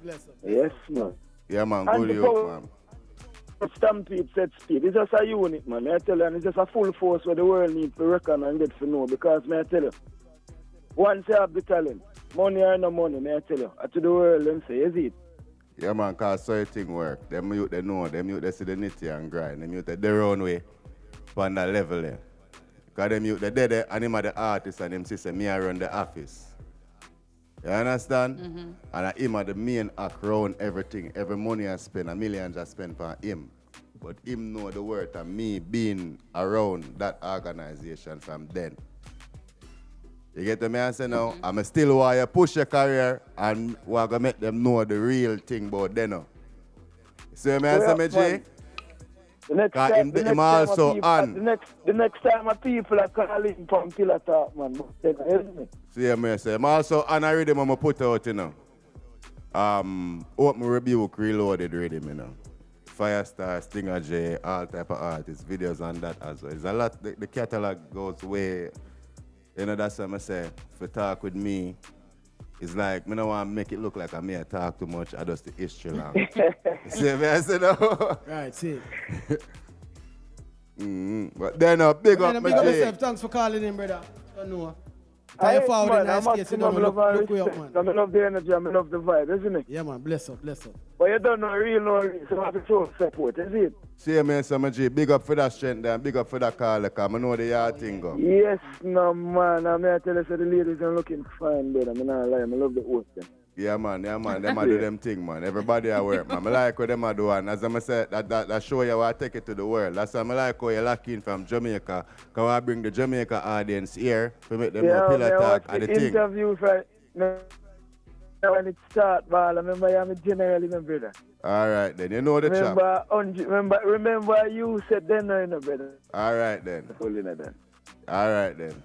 Bless him. Yes, man. Yeah, man, And good the you, man. Stampede set speed. It's just a unit, man. I tell you, and it's just a full force where the world needs to reckon and get to know. Because, I tell you, once you have the talent, money or no money, I tell you, to the world, them say, is it? Yeah, man, because certain work. Them youth, they know. Them youth, they see the nitty and grind. Them youth, they their own way on that level there. Because them youth, they dead and him are the artist and them say, me I run the office. You understand? Mm-hmm. And him are the main act around everything. Every money I spend, $1 million I spend for him. But him know the worth of me being around that organization from then. You get me? I say now, I'm still want you push your career and we're going to make them know the real thing about them now. See me? I say, me, G? The next time, the next time my people are calling from Pillow Talk, man. Isn't it? See me? I say, I'm also on a rhythm I'm put out, you know. Open Rebuke Reloaded rhythm, you know. Firestar, Stinger J, all type of artists, videos on that as well. It's a lot, the catalog goes way. You know, that's what I say. If you talk with me, it's like, I don't want to make it look like I may talk too much. I just the history long. See me? I say no. Right, see. But then, big up, big up yourself. Thanks for calling in, brother. Don't know. Tell you forward in nice case. You don't look way up, man. I love the energy, I love the vibe, isn't it? Yeah, man. Bless up, bless up. But you don't know real, so I have to show support, is it? See me, Summer G. Big up for that strength and big up for that call, because I know the yard thing go. Yes, no, man. I mean, I tell you, so the ladies are looking fine, brother. I'm not lying. I love the host, them. Yeah, man. Them a do them thing, man. Everybody at work, man. I like what them a do, and as I said, that show you how I take it to the world. That's why I like how you lock in from Jamaica, because I bring the Jamaica audience here to make them know Pillow Talk and the thing. Interview for when it start, but I remember I'm a general, my brother. All right, then. You know the chap. Remember you said then, brother. All right, then. All right, then.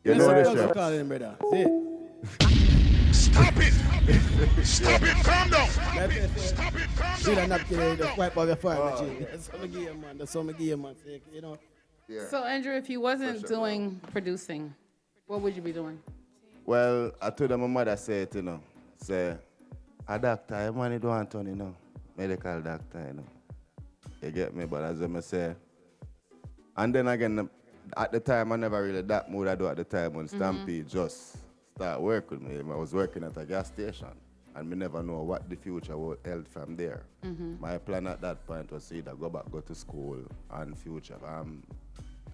You know the chap. Calling, brother. See? Stop it! Stop it! Calm down! Stop it! Calm See down! that napkin, just wipe off your fire, G. That's what I give you, man. That's what I give you, man. You know? Yeah. So, Andrew, if you wasn't doing producing, what would you be doing? Well, I told my mother say it, you know. Say, a doctor, I money don't want to, you know. Medical doctor, you know. You get me? But as I say, and then again, at the time, I never really that mood I do at the time when Stampede just start work with me. I was working at a gas station and me never know what the future would held from there. My plan at that point was to either go back, go to school and future.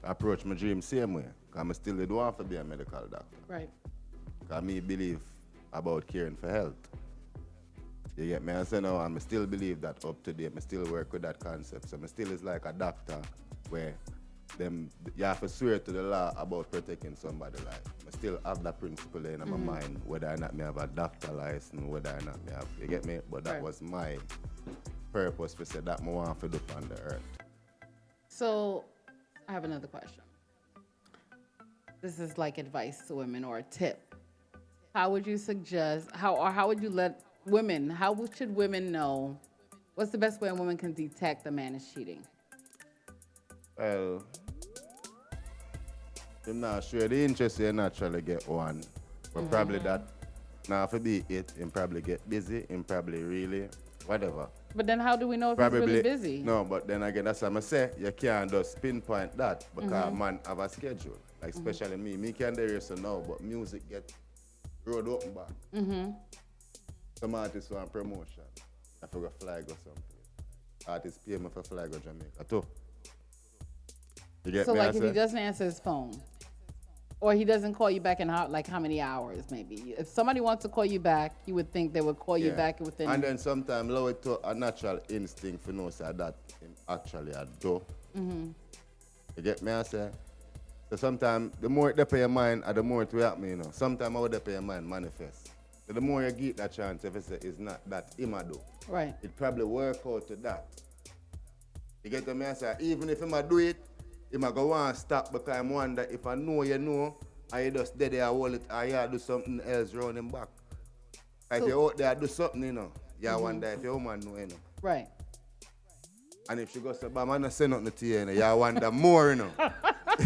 Approach my dream same way. Because I still don't want to be a medical doctor. Right. Because me believe about caring for health. You get me? I say now, I still believe that up to date. I still work with that concept. So I still is like a doctor where you have to swear to the law about protecting somebody's life. I still have that principle in my mind, whether or not me have a doctor license, whether or not me have, you get me? But that was my purpose to say that I want to do on the earth. So, I have another question. This is like advice to women or a tip. How would you suggest, how would you let women, how should women know, what's the best way a woman can detect a man is cheating? Well, I'm not sure. The interest you naturally get one. But probably that, now if it be it, and probably get busy, and probably really, whatever. But then how do we know if Probably, he's really busy? No, but then again, that's what I say. You can't just pinpoint that because man have a schedule. Like especially me can do this now, but music get road open back. Some artists want promotion. I forgot flag or something. Artists pay me for flag or Jamaica too. You get so me? like if he doesn't answer his phone, or he doesn't call you back in how many hours maybe? If somebody wants to call you back, you would think they would call you back within. And then sometimes allow it to a natural instinct for know say that him actually a do. You get me? I say. So sometimes the more it depends your mind, the more it will happen, you know. Sometimes I would depend your mind manifest. So the more you get that chance, if it's not that him a do. Right. It probably work out to that. You get me? I say even if him a do it, him a go on stop because I wonder if I know you know, and you just dead there hold it, or you do something else round him back. Like you out there do something, you know. you wonder if your woman know, you know. Right. And if she goes to bam, I not say nothing to you, you know, you wonder more, you know. You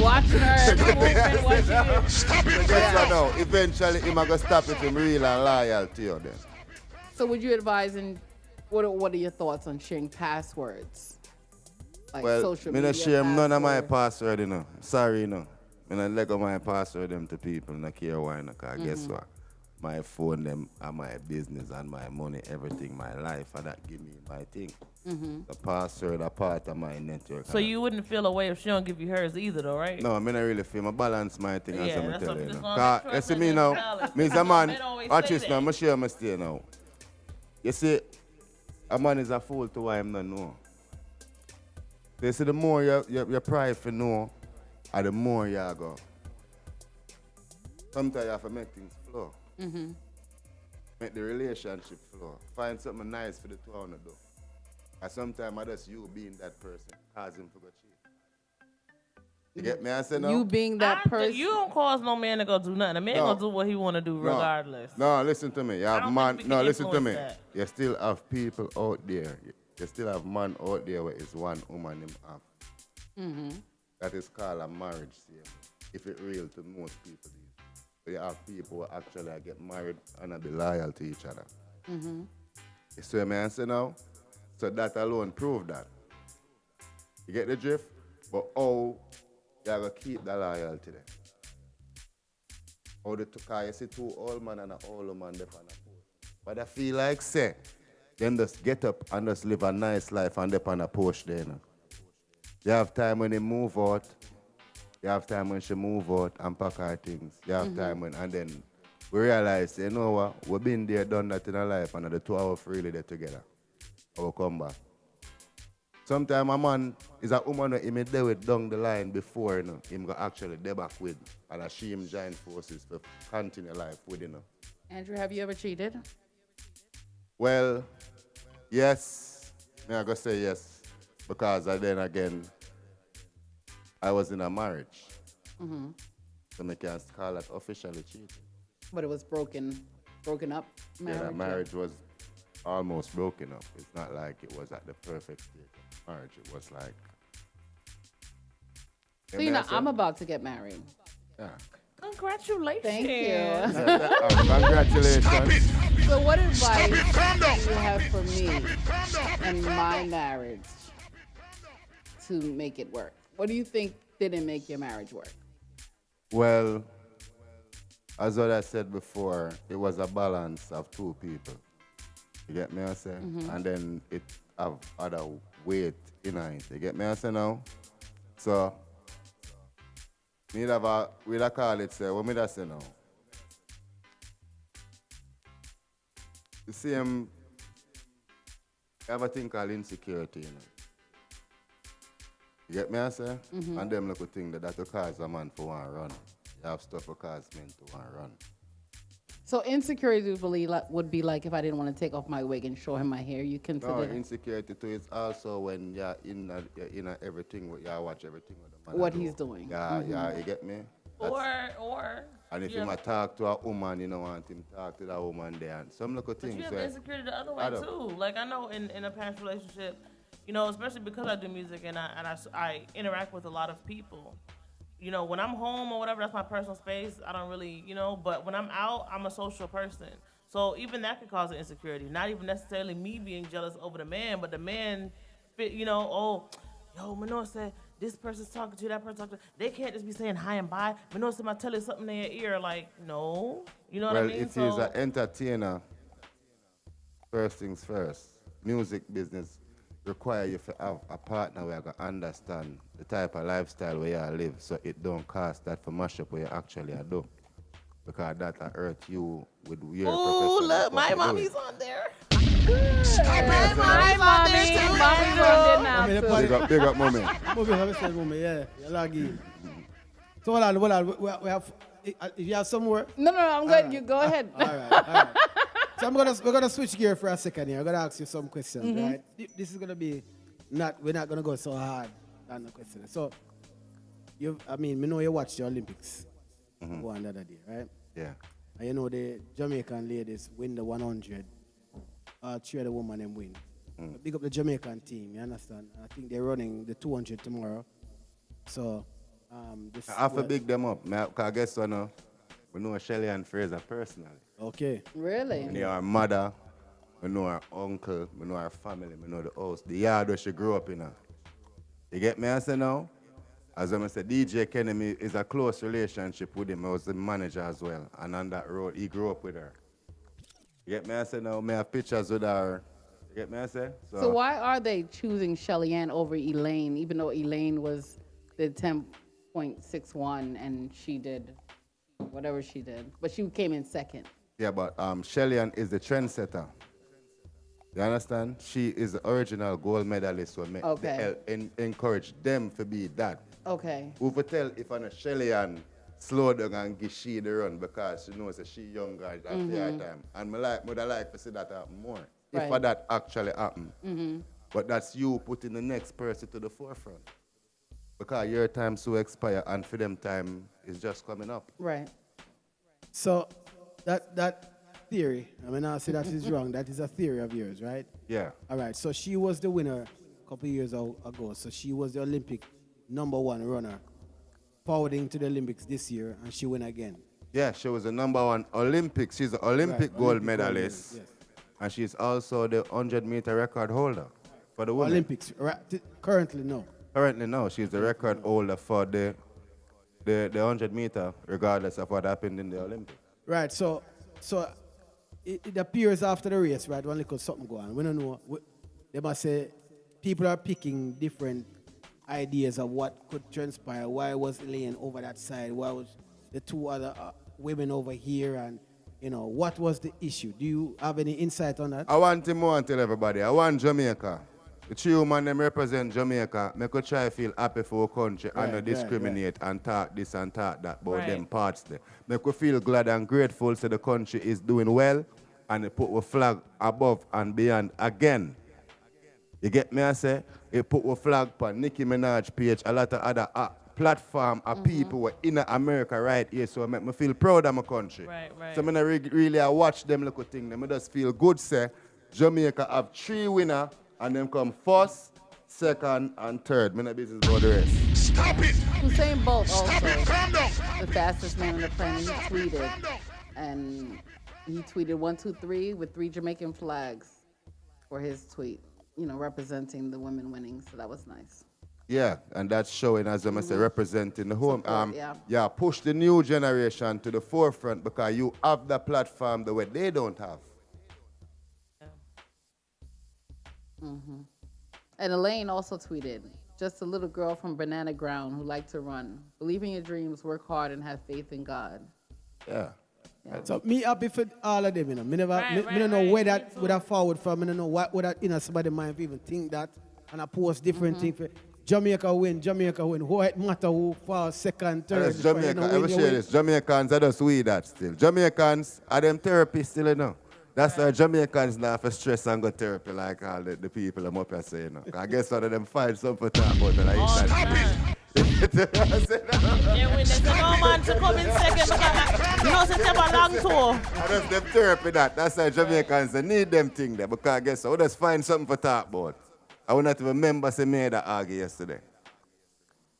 watching her every movement, watching you. Stop it, No, eventually, he might go stop if him real and loyal to you then. So would you advise, and what are your thoughts on sharing passwords? Like social media I don't share none of my passwords? password, you know. Sorry, you know. I don't let go my password them to people, not care why, because guess what? My phone, them, and my business, and my money, everything, my life, and that give me my thing. The password are part of my network. So you wouldn't feel a way if she don't give you hers either, though, right? No, I mean, I really feel I balance my thing as I'm telling you. that's Because, what you see me now, me is a man, watch this now, I'm share my stay now. You see, a man is a fool to why I'm not know. You see, the more you pride for know, and the more you go. Sometimes you have to make things flow. Make the relationship flow. Find something nice for the two of you to do. And sometimes I just you being that person cause him to go cheat. You get me? I say no. You being that person. You don't cause no man to go do nothing. A man gonna do what he wanna do regardless. No, listen to me. You have man. No, listen to me. That. You still have people out there. You still have man out there where it's one woman him have. That is called a marriage, see? If it's real to most people. But you have people who actually get married and be loyal to each other. You see what I say now? So that alone prove that. You get the drift? But how you have to keep the loyalty there? How the two, you see two old man and an old woman there on a porch. But I feel like say, them just get up and just live a nice life and they on a porch there. You know? You have time when they move out. You have time when she move out and pack her things. You have time when, and then we realize, you know what, we've been there, done that in our life, and the 2 hours really there together. Or come back. Sometimes a man is a woman that he may deal with down the line before, you know, him go actually deal back with, and she him join forces to continue life with, you know. Andrew, have you ever cheated? Well, yes. I'm going to say yes. Because then again, I was in a marriage. So I can't call that officially cheating. But it was broken up marriage? Yeah, the marriage was almost broken up. It's not like it was at the perfect state of marriage. It was like... So, you know, I'm about to get married. Yeah. Congratulations. Thank you. Congratulations. So what advice do you have for me and my marriage to make it work? What do you think didn't make your marriage work? Well, as what I said before, it was a balance of two people. You get me, I say? And then it have other weight in it. You get me, I say now? So, we'd call it, say, what me that say now? The same, I have a thing called insecurity, you know. You get me, I say? And them little thing that will cause a man for one run. You have stuff that cause men to one run. So insecurity would be like if I didn't want to take off my wig and show him my hair. You consider? No, insecurity too is also when you're in everything, you watch everything with the man. What he's doing. Yeah, you get me? Or. And if you might talk to a woman, you don't want him to talk to that woman there. And some little things. But you have insecurity the other way too. Like I know in a past relationship, you know, especially because I do music and I interact with a lot of people. You know, when I'm home or whatever, that's my personal space. I don't really, you know, but when I'm out, I'm a social person. So even that could cause an insecurity. Not even necessarily me being jealous over the man, but the man, you know, oh, yo, Manoa said this person's talking to you, that person's talking to you. They can't just be saying hi and bye. Manoa said, I tell you something in your ear. Like, no. You know what I mean? Well, if he's an entertainer, first things first, music business require you to have a partner where you can understand the type of lifestyle where you live so it don't cost that for mash up where you actually do. Because that will hurt you with your Ooh, look, my mommy's on there. My mommy's on there now too. Big up, mommy. Mommy, yeah. You log in. So hold on. We have, you have some more? No, I'm good. You go ahead. All right. So we're gonna switch gear for a second here. I'm gonna ask you some questions, right? This is gonna be we're not gonna go so hard on the question. So we know you watched the Olympics one the other day, right? Yeah. And you know the Jamaican ladies win the 100. Three of the women them win. Big up the Jamaican team, you understand? I think they're running the 200 tomorrow. So, this I have to big them up. Because I guess we know Shelly and Fraser personally. Okay. Really? We know our mother, we know our uncle, we know our family, we know the house, the yard where she grew up in. You get me? I say now? As I said, DJ Kenny is a close relationship with him. I was the manager as well. And on that road, he grew up with her. You get me? I say now? I have pictures with her. You get me? I say? So why are they choosing Shelly Ann over Elaine, even though Elaine did 10.61 and she did whatever she did, but she came in second? Yeah, but Shelly Ann is the trendsetter. You understand? She is the original gold medalist, so encourage them to be that. Okay. Who for tell if I'm a Shelly Ann slow down and give she the run because she knows that she younger at her time. And would I like to see that happen more. Right. If that actually happen. But that's you putting the next person to the forefront. Because your time so expire and for them time is just coming up. Right. So that theory, I mean, I say that is wrong. That is a theory of yours, right? Yeah. All right. So she was the winner a couple of years ago. So she was the Olympic #1 runner, forwarding to the Olympics this year, and she win again. Yeah, she was the #1 Olympic. She's an Olympic gold medalist. Yes. And she's also the 100-meter record holder for the women. Olympics, currently no. Currently no. She's the record holder for the 100-meter, regardless of what happened in the Olympics. Right. So it appears after the race, right? One little something go on. We don't know. They must say people are picking different ideas of what could transpire. Why was Elaine over that side? Why was the two other women over here? And, what was the issue? Do you have any insight on that? I want to tell everybody. I want Jamaica. The three women them represent Jamaica. Make us try to feel happy for our country and not discriminate and talk this and talk that about them parts there. Make us feel glad and grateful so the country is doing well and they put our flag above and beyond again. You get me? I say? It put a flag on Nicki Minaj page, a lot of other platform of people were in America right here, so it make me feel proud of my country. Right. So I really watch them little things. I just feel good, say, Jamaica have 3 winners and them come first, second, and third. I'm not business about the rest. Stop it! Usain Bolt also, Calm down. the fastest man on the planet, he tweeted, and he tweeted 1, 2, 3 with 3 Jamaican flags for his tweet. Representing the women winning, so that was nice. Yeah, and that's showing, as I say, representing the home. Push the new generation to the forefront because you have the platform the way they don't have. And Elaine also tweeted, just a little girl from Banana Ground who liked to run. Believe in your dreams, work hard, and have faith in God. Yeah. So me happy for all of them, Me don't know where that would have forward from. I don't know what would that somebody might even think that, and I post different things. Jamaica win. Who it matter who fall second, third. Yes, Jamaica. I will share this. Jamaicans are just we that still. Jamaicans are them therapists still, That's why Jamaicans now for stress and go therapy like all the people I'm up here saying. I guess one of them find something to talk about. Yeah, when there's no man to come in second because it's a long tour. And that's them therapy that. That's why Jamaicans need them thing there. Because I guess I would just find something to talk about. I would not even remember say me that argue yesterday.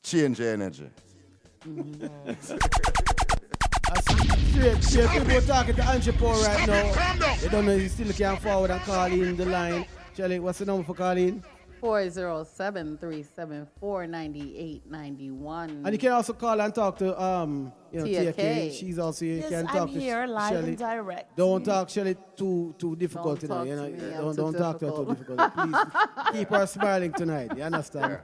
Change your energy. Straight people talking to Angie Paul right now. They don't know if you still can forward and call in the line. Shelly, what's the number for calling? 407-374-9891. And you can also call and talk to Tia K. She's also here. Yes, You can talk I'm here to live Shelly. and direct. Don't talk Shelly too difficult Don't tonight. talk to me, I'm Don't too talk to her too difficult. difficult. Please keep her smiling tonight. You understand?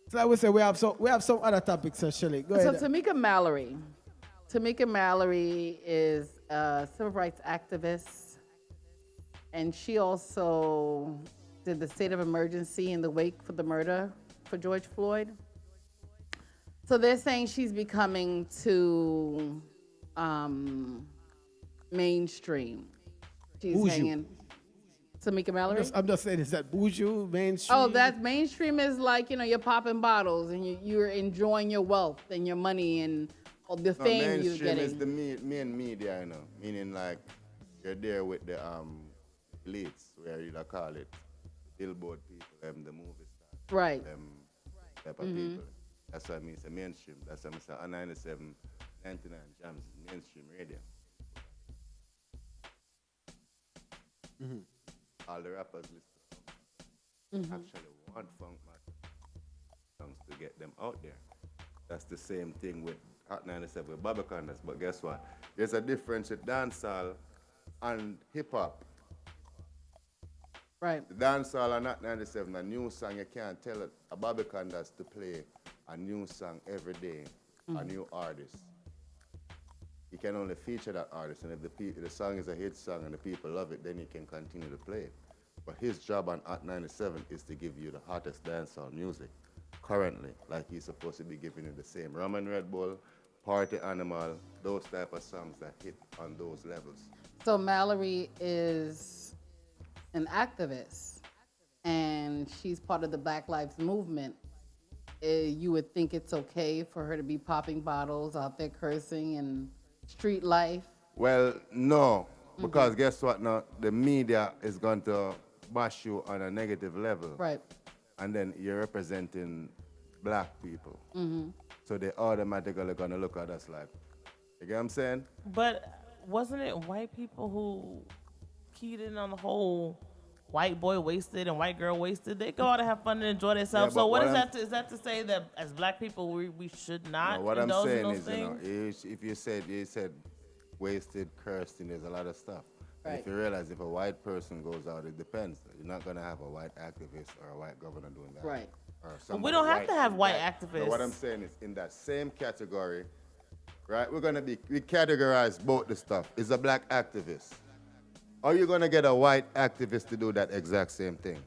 So like we say, we have some other topics, Shelly. Go ahead. So Tamika Mallory is a civil rights activist. And she also did the state of emergency in the wake for the murder for George Floyd. So they're saying she's becoming too mainstream. She's Bourgeois. hanging. Tamika Mallory? I'm just saying, is that bourgeois, mainstream? Oh, that mainstream is like, you're popping bottles and you're enjoying your wealth and your money and or the fame you're mainstream getting. is the main media, you know, meaning like you're there with the elites, where you call it billboard people, the movie stars, Right. them type of people. That's what I mean. It's a mainstream. That's what I mean. 97, 99 Jams is mainstream radio. All the rappers listen actually want funk songs to get them out there. That's the same thing with Hot 97 with Bobby Condas. But guess what? There's a difference with dancehall and hip hop. Right. The dancehall and Hot 97, a new song, you can't tell a Bobby Condas to play a new song every day, a new artist. You can only feature that artist, and if the song is a hit song and the people love it, then you can continue to play it. But his job on Hot 97 is to give you the hottest dancehall music currently, like he's supposed to be giving you the same Rum and Red Bull, Party Animal, those type of songs that hit on those levels. So Mallory is an activist, and she's part of the Black Lives Movement. You would think it's okay for her to be popping bottles out there cursing and street life? Well, no, because guess what now? The media is going to bash you on a negative level. Right. And then you're representing black people. So they automatically going to look at us like, you get what I'm saying? But wasn't it white people who keyed in on the whole white boy wasted and white girl wasted? They go out and have fun and enjoy themselves. Yeah, so what is that? Is that to say that as black people we should not No, what I'm indulge in saying those is, things? if you said wasted, cursed, and there's a lot of stuff. And Right. if you realize if a white person goes out, it depends. You're not going to have a white activist or a white governor doing that. Right. Or But we somebody don't have to have in white that. activists. No, what I'm saying is in that same category, right? We categorize both the stuff. Is a black activist. Are you going to get a white activist to do that exact same thing?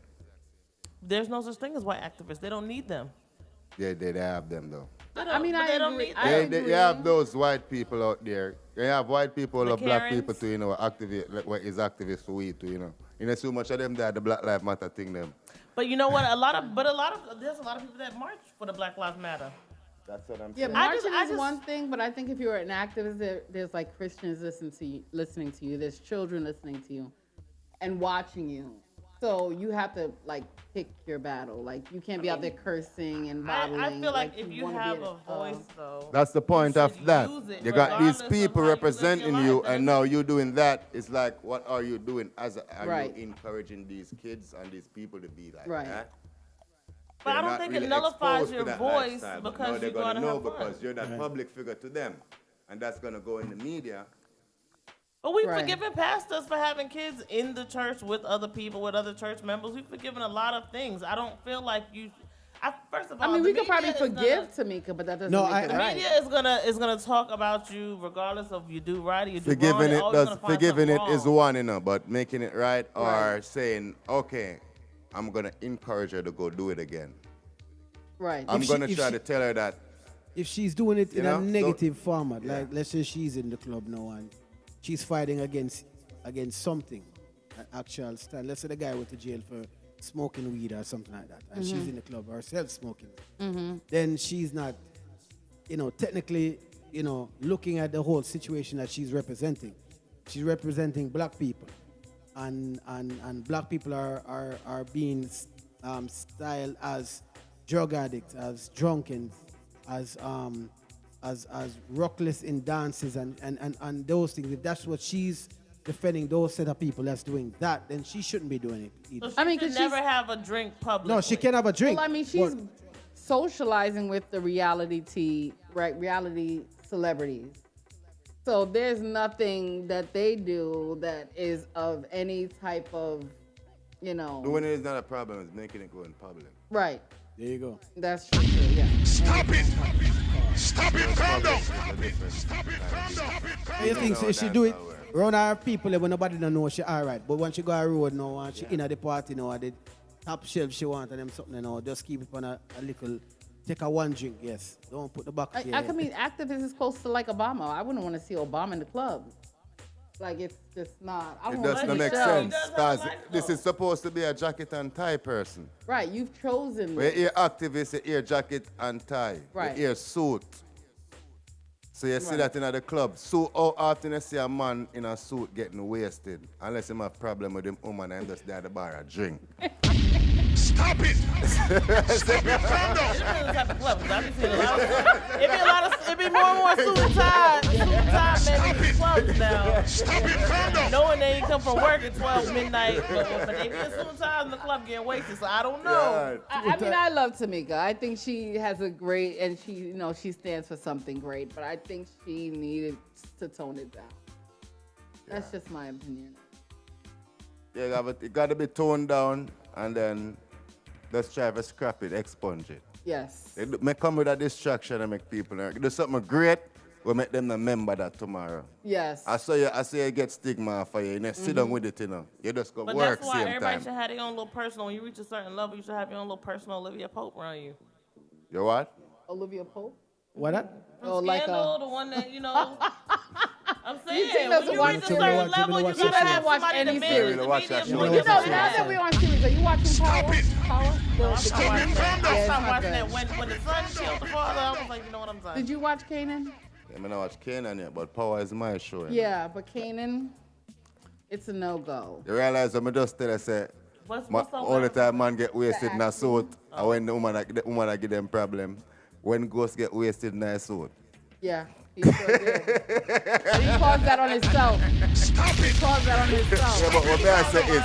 There's no such thing as white activists. They don't need them. Yeah, they have them though. I mean, I don't agree. need I them. agree. You have those white people out there. You have white people The or black Karens. people too, you know, activate, like what is activists for we too, you know. You know, so much of them that the Black Lives Matter thing them. But you know what? There's a lot of people that march for the Black Lives Matter. That's what I'm Yeah, saying. marching I is just- one thing, but I think if you're an activist, there's like Christians listening to you, there's children listening to you, and watching you. So you have to like pick your battle. Like you can't be out there cursing and bottling. I feel like if you wanna have be a voice, though. That's the point of that. use it You got these regardless of people how you live representing your you, life. and now you doing that. It's like, what are you doing? Are Right. you encouraging these kids and these people to be like Right. that? But I They're don't not think really it nullifies exposed to your that voice lifestyle, but because now they're you're gonna gonna know have fun. because you're that public figure to them, and that's gonna go in the media. But we've Right. forgiven pastors for having kids in the church with other people, with other church members. We've forgiven a lot of things. I don't feel like you. First of all, I mean, the we could probably media is forgive Tamika, but that doesn't make it The right. media is gonna talk about you regardless of you do right or you do wrong. Forgiving They're it always gonna find forgiving something it is wrong. one, you know, but making it right or Right. saying, okay, I'm gonna encourage her to go do it again. Right. I'm If gonna she- try to tell her that. If she's doing it You in know, a so- negative format, Yeah. like let's say she's in the club now and she's fighting against something, an actual stand. Let's say the guy went to jail for smoking weed or something like that, and she's in the club herself smoking. Then she's not, technically, looking at the whole situation that she's representing. She's representing black people, and black people are being styled as drug addicts, as drunken, as rockless in dances and those things. If that's what she's defending, those set of people that's doing that, then she shouldn't be doing it either. So she should 'cause never she's- have a drink publicly. No, she can have a drink. Well, I mean, she's but- socializing with the reality celebrities. So there's nothing that they do that is of any type of, Doing it is not a problem, it's making it go in public. right. There you go. That's true, yeah. Stop it! Stop it! Calm down! Stop it! You think so she do it around our people when nobody don't know she alright. But when she go a road now and she in at the party now at the top shelf she want and them something just keep it on a little, take a one drink, yes. Don't put the bucket here. I mean, activists is close to like Obama. I wouldn't want to see Obama in the club. Like, it's just not. I It don't does want not to make show. sense because this is supposed to be a jacket and tie person. Right, you've chosen. We're here activists, you're here jacket and tie. Right. We're here suit. So you see that in the club. So how often you see a man in a suit getting wasted? Unless you have a problem with him woman and just there at the bar and drink. Stop it! It depends on the type of club. 'Cause I be seeing a lot of. It be more and more suit and tie men in these clubs now. Knowing they ain't come from work at 12 midnight, but they be in suit and ties in the club getting wasted. So I don't know. I mean, I love Tamika. I think she has a great, and she stands for something great. But I think she needed to tone it down. That's just my opinion. Yeah, it got to be toned down, and then let's try to scrap it, expunge it. Yes. It may come with a distraction and make people do something great. We'll make them remember that tomorrow. Yes. I saw you get stigma for you. You sit down with it, you know. You just go But work that's why same everybody time. should have their own little personal. When you reach a certain level, you should have your own little personal Olivia Pope around you. You what? Olivia Pope? What that? From Scandal, the one that, I'm saying, think when you reach a certain level, you gotta have somebody to manage the media for you. Now that we're on series, are you watching Power? I stopped watching that when the son killed the father. I was like, you know what I'm saying? Did you watch Kanan? Yeah, I don't watch Kanan yet, but Power is my show. You know? Yeah, but Kanan, it's a no-go. You realize when I just tell you, say, all the time man get wasted in a suit, and when the woman give them problem, when ghosts get wasted in a suit. Yeah, he sure did. He caused that on himself. He caused that on himself. Yeah, but what I say is,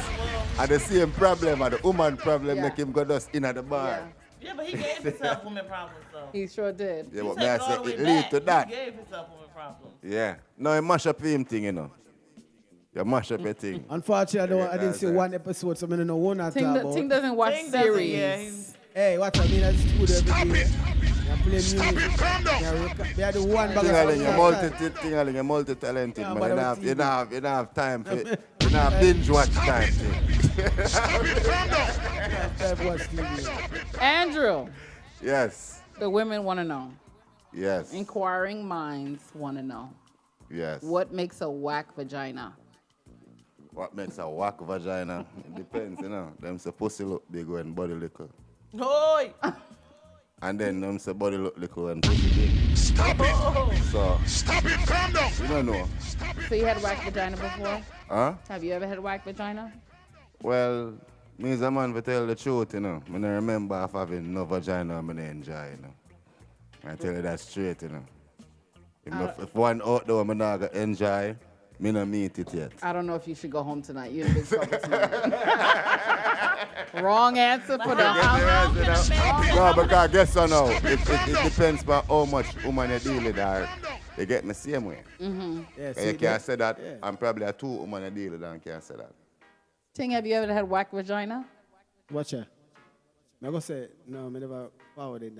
and the same problem, and the woman problem, make him go just in at the bar. Yeah, but he gave himself women problems, though. He sure did. Yeah, but I say it lead to that. He gave himself women problems. Yeah. No, you mash up him thing, you know. You mash up your thing. Unfortunately, I didn't see one episode, so I don't know what I'm talking about. Ting doesn't watch series. Hey, watch I mean, I studio every day. I play music. They are the one bag of You're multi-talented, man. You don't have time for it. You don't have binge watch time. Andrew. Yes. The women want to know. Yes. Inquiring minds want to know. Yes. What makes a whack vagina? What makes a whack vagina? It depends, you know. Them say pussy look big when body little. Oi! And then them say body look little and pussy big. Stop it! So, stop it! Calm down! You don't know. So you had whack vagina before? Huh? Have you ever had whack vagina? Well, me as a man to tell the truth, you know. I don't remember of having no vagina I enjoy, you know. I tell you that straight, you know. If one out there I'm not gonna enjoy, me not meet it yet. I don't know if you should go home tonight. You're in big trouble tonight. Wrong answer for the house. No, because guess what now? It depends on how much woman you deal with her. You get me same way. Mm-hmm. Yeah, you can't say that. Yeah. I'm probably a 2 woman you deal with and can't say that. Ting, have you ever had whack vagina? Watch her. I'm going to say, no, I never forward it.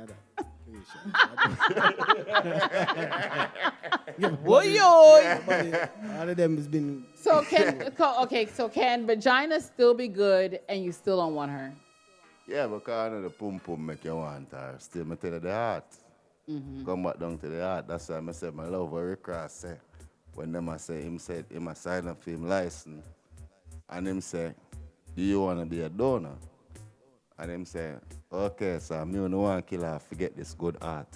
All of them has been. So can vagina still be good and you still don't want her? Yeah, because I know the pum pum make you want her. Still, me tell you the heart. Mm-hmm. Come back down to the heart. That's why I said my love very cross. Say, when them I say him said him a sign up for him license, and him say, do you want to be a donor? And him say, okay, so me don't want to kill her. Forget this good heart.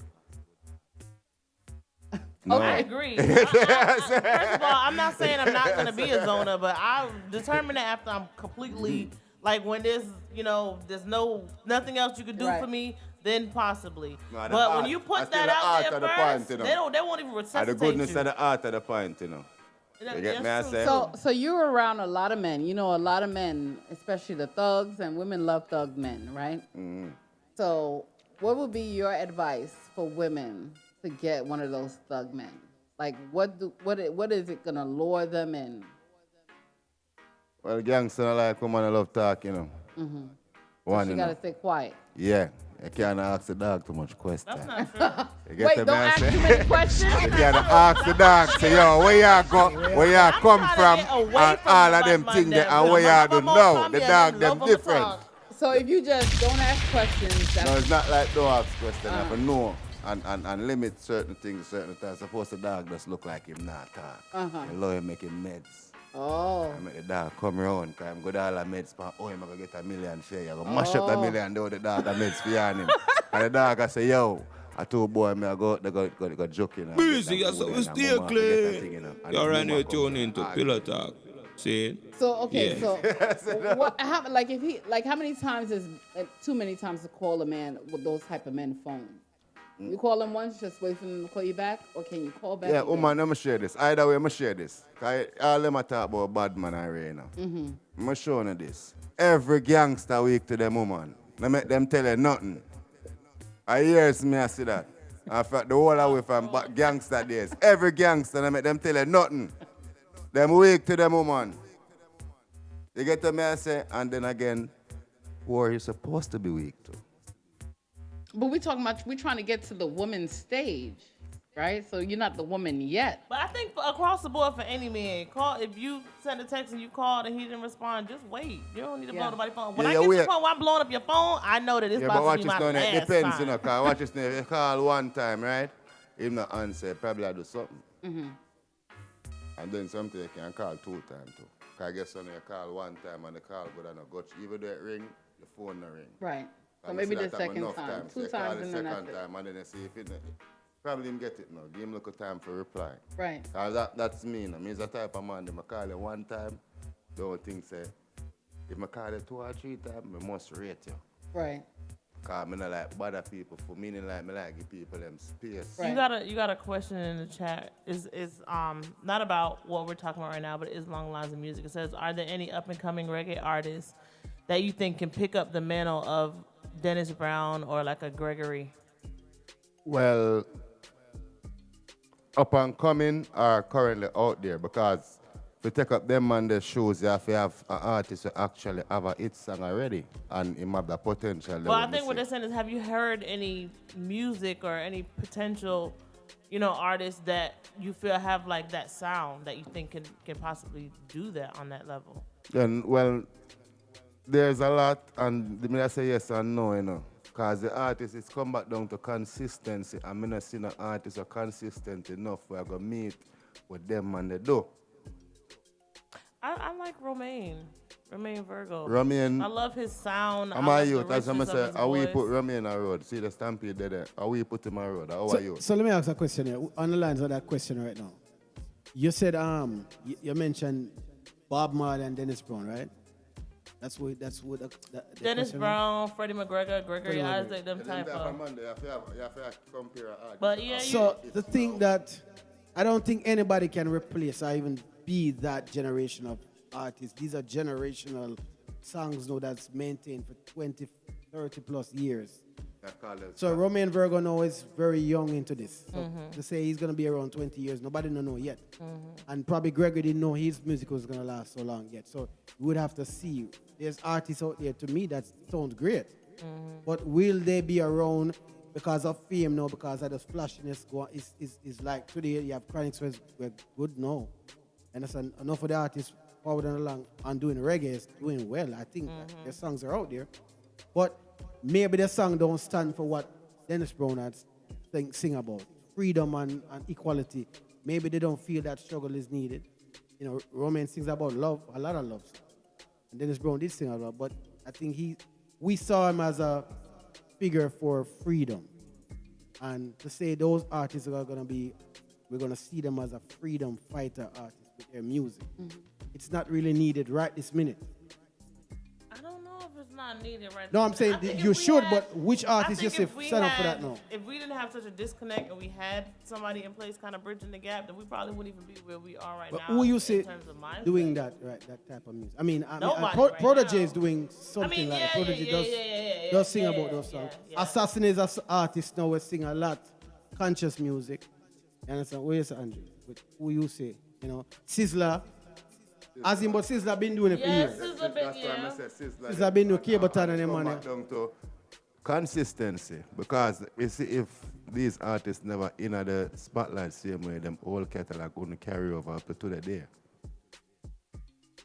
No. I agree. First of all, I'm not saying I'm not going to be a zoner, but I determine that after I'm completely, like when there's, there's nothing else you can do for me, then possibly. No, but when you put that out there first, they won't even resuscitate the goodness you. of the art of the point, you know. You get me? I say. So you're around a lot of men. You know, a lot of men, especially the thugs, and women love thug men, right? Mm-hmm. So what would be your advice for women to get one of those thug men? Like, what is it gonna lure them in? Well, gangster like woman I love talk, you know. Mm-hmm. One, so you gotta stay quiet. Yeah. You can't ask the dog too much questions. That's not true. Wait, don't ask too many questions? You can't ask the dog, say, yo, where you go, where you come from, and all of them things there, and where you don't know. The dog, them different. So if you just don't ask questions. No, it's not like don't ask questions. I have to know and limit certain things certain times. Suppose the dog just look like him not talk. You love him making meds. Oh. I make the dog come around, because I'm good all the meds, but I'm going to get $1 million for you. I'm going to mash up $1 million, though the dog the meds for you and him. And the dog I say, yo, I told boy, me I go, they go joking. Busy, yes, so we stay clear. You're right here tuning into Pillow Talk. See? So okay, Yeah. so what? How, like if he like how many times is too many times to call a man with those type of men phone? You call him once, just wait for them to call you back, or can you call back? Yeah, woman, I'm share this. Either way, I'm share this. All them talk about bad man and Ray now. I'm showing you this. Every gangster weak to them woman. I make them tell you nothing. I hears me I see that. In fact, the whole away from gangster days. Every gangster, I make them tell you nothing. Them weak to them woman. You get to me I say, and then again, who are you supposed to be weak to? But we're trying to get to the woman stage, right? So you're not the woman yet. But I think across the board for any man, call if you send a text and you called and he didn't respond, just wait. You don't need to blow nobody's phone. When I get to the point where I'm blowing up your phone, I know that it's about to be my last it depends, time. you know, because watch this now. If you call one time, right? If not answer, probably I do something. And then something you can call 2 times too. Because I guess when you call 1 time and the call go down a gotcha. Even though it ring, the phone no ring. Right. So maybe the second time. 2 times and then the second time and then you see if it probably him get it now. Give him a little time for reply. Right. Because that's me. You know. Me is the type of man that I call you 1 time, don't think say, if I call you 2 or 3 times, I must rate you. Right. Because I don't like bother people for meaning like I like give people them space. Right. You got a question in the chat. Is not about what we're talking about right now, but it is along the lines of music. It says, are there any up and coming reggae artists that you think can pick up the mantle of Dennis Brown or like a Gregory? Well, up and coming are currently out there because to take up them on the shows, you have to have an artist who actually have a hit song already and him have the potential. Well, I think what they're saying is, have you heard any music or any potential, artists that you feel have like that sound that you think can possibly do that on that level? Then, well, there's a lot, and the minute I say yes and no, because the artist is come back down to consistency. I'm not seeing an artist are consistent enough where I'm going to meet with them and they do. I like Romaine Virgo. Romaine. I love his sound. I'm a youth, as I'm saying, how we put Romaine on road? See the stampede there. How we put him on road? How are you? So let me ask a question here. On the lines of that question right now. You said you mentioned Bob Marley and Dennis Brown, right? That's what the Dennis Brown, Freddie McGregor, Gregory Isaac, them type of. You have to compare artists. But yeah, so the thing that I don't think anybody can replace or even be that generation of artists. These are generational songs now that's maintained for 20, 30 plus years. So Romaine Virgo now is very young into this. So to say he's going to be around 20 years, nobody don't know yet. And probably Gregory didn't know his music was going to last so long yet. So we would have to see. There's artists out there, to me, that sounds great. But will they be around because of fame now, because of the flashiness? Is like today you have Chronics were good now. And that's enough of the artists forward and along and doing reggae is doing well. I think their songs are out there. But maybe the song don't stand for what Dennis Brown has sing about. Freedom and equality. Maybe they don't feel that struggle is needed. Romaine sings about love, a lot of love. And Dennis Brown did sing about, but I think we saw him as a figure for freedom. And to say those artists are going to be, we're going to see them as a freedom fighter artist with their music. It's not really needed right this minute. I don't know if it's not needed right No, now. I'm saying you should, but which artist you say set up for that now? If we didn't have such a disconnect and we had somebody in place kind of bridging the gap, then we probably wouldn't even be where we are right But now. who you say in terms of mindset. doing that, right? That type of music. I mean Prodigy is doing something like that. Prodigy does sing about those songs. Assassin is an artist now. We sing a lot conscious music. You understand? Where is Andrew? Who you say? Sizzler. As in, but Sizzler been doing it for years. Sizzler been doing K-Button and them money. Down to consistency, because you see, if these artists never in the spotlight same way, them whole catalog wouldn't carry over up to the day.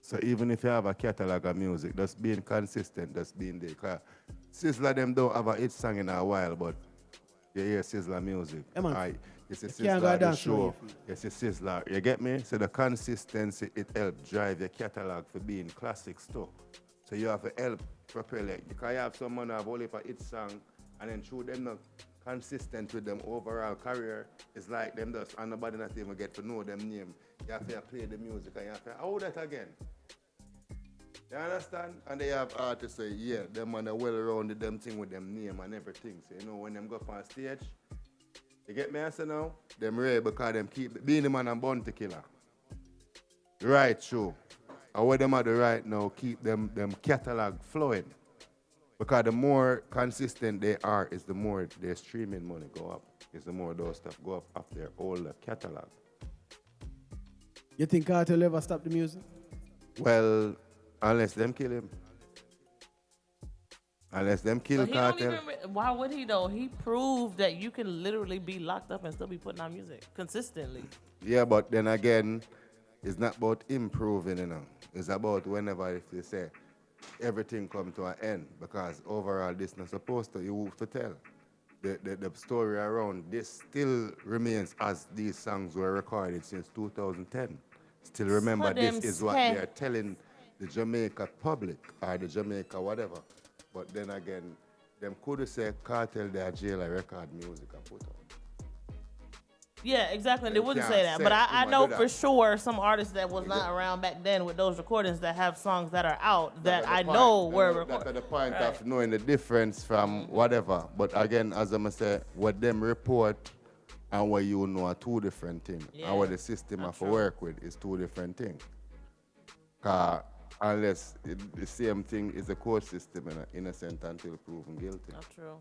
So even if you have a catalog of music, just being consistent, just being there. Because Sizzler them don't have a hit song in a while, but you hear Sizzler music. You see Sizzler the show. You see Sizzler. You get me? So the consistency, it helps drive your catalog for being classics too. So you have to help propel it. You can have someone have only for hit song and then through them not consistent with them overall career, it's like them just, and nobody not even get to know them name. You have to play the music and you have to, how that again? You understand? And they have artists say, yeah, them man are well rounded them thing with them name and everything. So you know when them go up on stage, you get me answer now? Them rare because them keep being the man and Bounty Killer. Right, true. And what them are the right now, keep them catalog flowing. Because the more consistent they are, is the more their streaming money go up. Is the more those stuff go up their older catalog. You think Cartel will ever stop the music? Well, unless them kill him. Unless them kill So Cartel. why would he though? He proved that you can literally be locked up and still be putting out music consistently. Yeah, but then again, it's not about improving, you know. It's about whenever, if you say, everything come to an end. Because overall, this not supposed to, you have to tell. The story around this still remains as these songs were recorded since 2010. Still remember, this is what they are telling the Jamaica public or the Jamaica whatever. But then again, them could say Cartel their jail and record music and put out. Yeah, exactly. And they wouldn't say that. But I know for sure some artists that was not around back then with those recordings that have songs that are out that I know were recorded. That's the point of knowing the difference from whatever. But again, as I say, what them report and what you know are two different things. Yeah, and what the system have to work with is two different things. Because unless the same thing is a court system, innocent until proven guilty. That's true.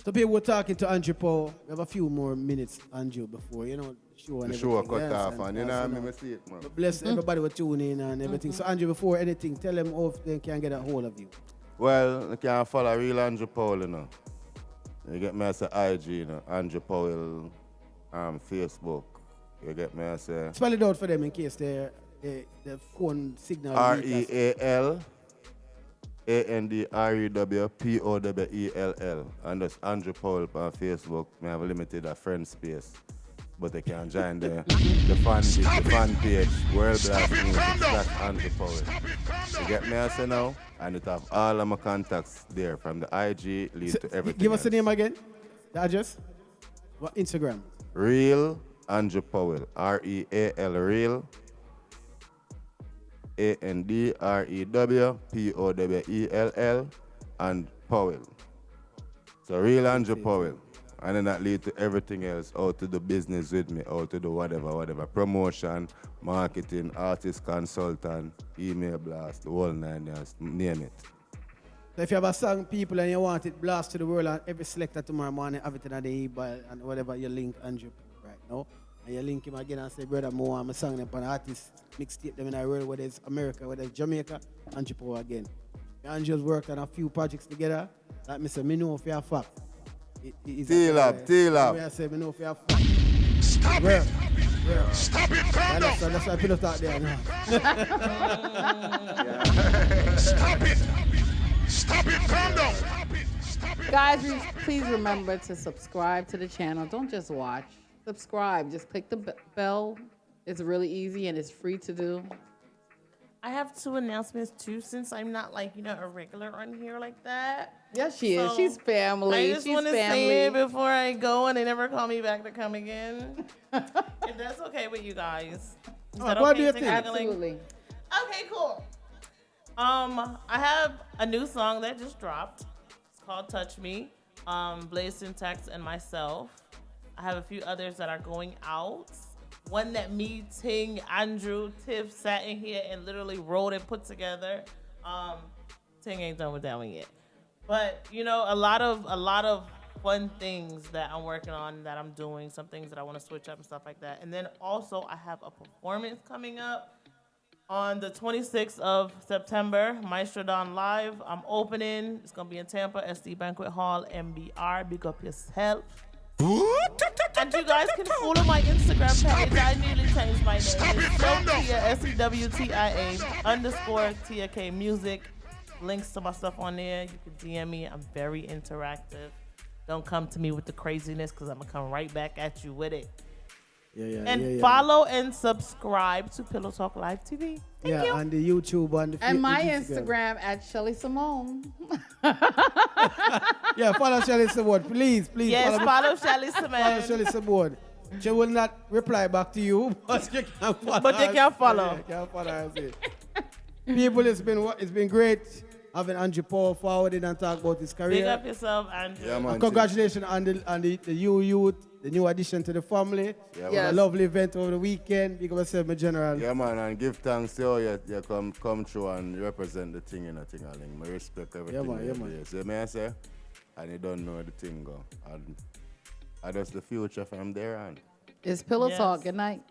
So people were talking to Andrew Paul. We have a few more minutes, Andrew, before, you know, the show and the show everything. cut off and you know, I see it, man. But bless everybody with tuning in and everything. So Andrew, before anything, tell them how they can get a hold of you. Well, you can follow real Andrew Powell, you know. You get me as a IG, you know, Andrew Powell Facebook. You get me as a... Spell it out for them in case the phone signal... REALANDREWPOWELL. And that's Andrew Powell on Facebook. I have a limited friend space. But they can join the fan page, World Blast Music, /Andrew Powell. You get me as now? And it have all of my contacts there from the IG lead to everything. Give us the name again. The address. What Instagram? Real Andrew Powell. REAL Real. ANDREWPOWELL and Powell. So real Andrew Powell. And then that lead to everything else, how to do business with me, how to do whatever. Promotion, marketing, artist consultant, email blast, the whole 9 years, name it. So if you have a song, people, and you want it blast to the world, and every selector tomorrow morning, have it in the email and whatever, you link Andrew right now. And you link him again and say, brother, more I'm a song up an artist, mixtape them in the world, whether it's America, whether it's Jamaica, Andrew Power again. Andrew's worked on a few projects together. Like me say, me know if you have fact. Teal up. I say, me know if you have fact. Stop it! Stop it, calm down! That's why Pillow Talk there now. Stop it! Stop it, calm down! Guys, please remember to subscribe to the channel. Don't just watch. Subscribe. Just click the bell. It's really easy and it's free to do. I have 2 announcements too, since I'm not like, a regular on here like that. Yes, she is. She's family. I just want to say it before I go and they never call me back to come again. If that's okay with you guys. Is that what okay do you to think? Absolutely. Okay, cool. I have a new song that just dropped. It's called Touch Me. Blaze Syntax and myself. I have a few others that are going out. One that me, Ting, Andrew, Tiff sat in here and literally wrote and put together. Ting ain't done with that one yet. But, a lot of fun things that I'm working on, that I'm doing, some things that I want to switch up and stuff like that. And then also I have a performance coming up on the 26th of September, Maestro Don Live. I'm opening. It's going to be in Tampa, SD Banquet Hall, MBR. Big up yourself. And you guys can follow my Instagram page. I nearly changed my name. It's SEWTIA _Tia K Music. Links to my stuff on there. You can DM me. I'm very interactive. Don't come to me with the craziness because I'm going to come right back at you with it. And follow and subscribe to Pillow Talk Live TV. Thank you. And the YouTube and the And my Instagram at Shelly Simone. Yeah, follow Shelly Simone. Please. Yes, follow Shelly Simone. Follow Shelly Simone. She will not reply back to you, but you can follow. But you can follow. Yeah, you can follow her. People, it's been great having Andrew Paul forwarded and talk about his career. Big up yourself, Andrew. Yeah, man, Congratulations on the youth, the new addition to the family. Yeah, A lovely event over the weekend. Big up yourself, my general. Yeah, man, and give thanks to you. You come through and represent the thing in a thing. I respect everything. Yeah, man. See me, I say? And you don't know where the thing go. And that's the future from there on. It's Pillow Talk. Good night.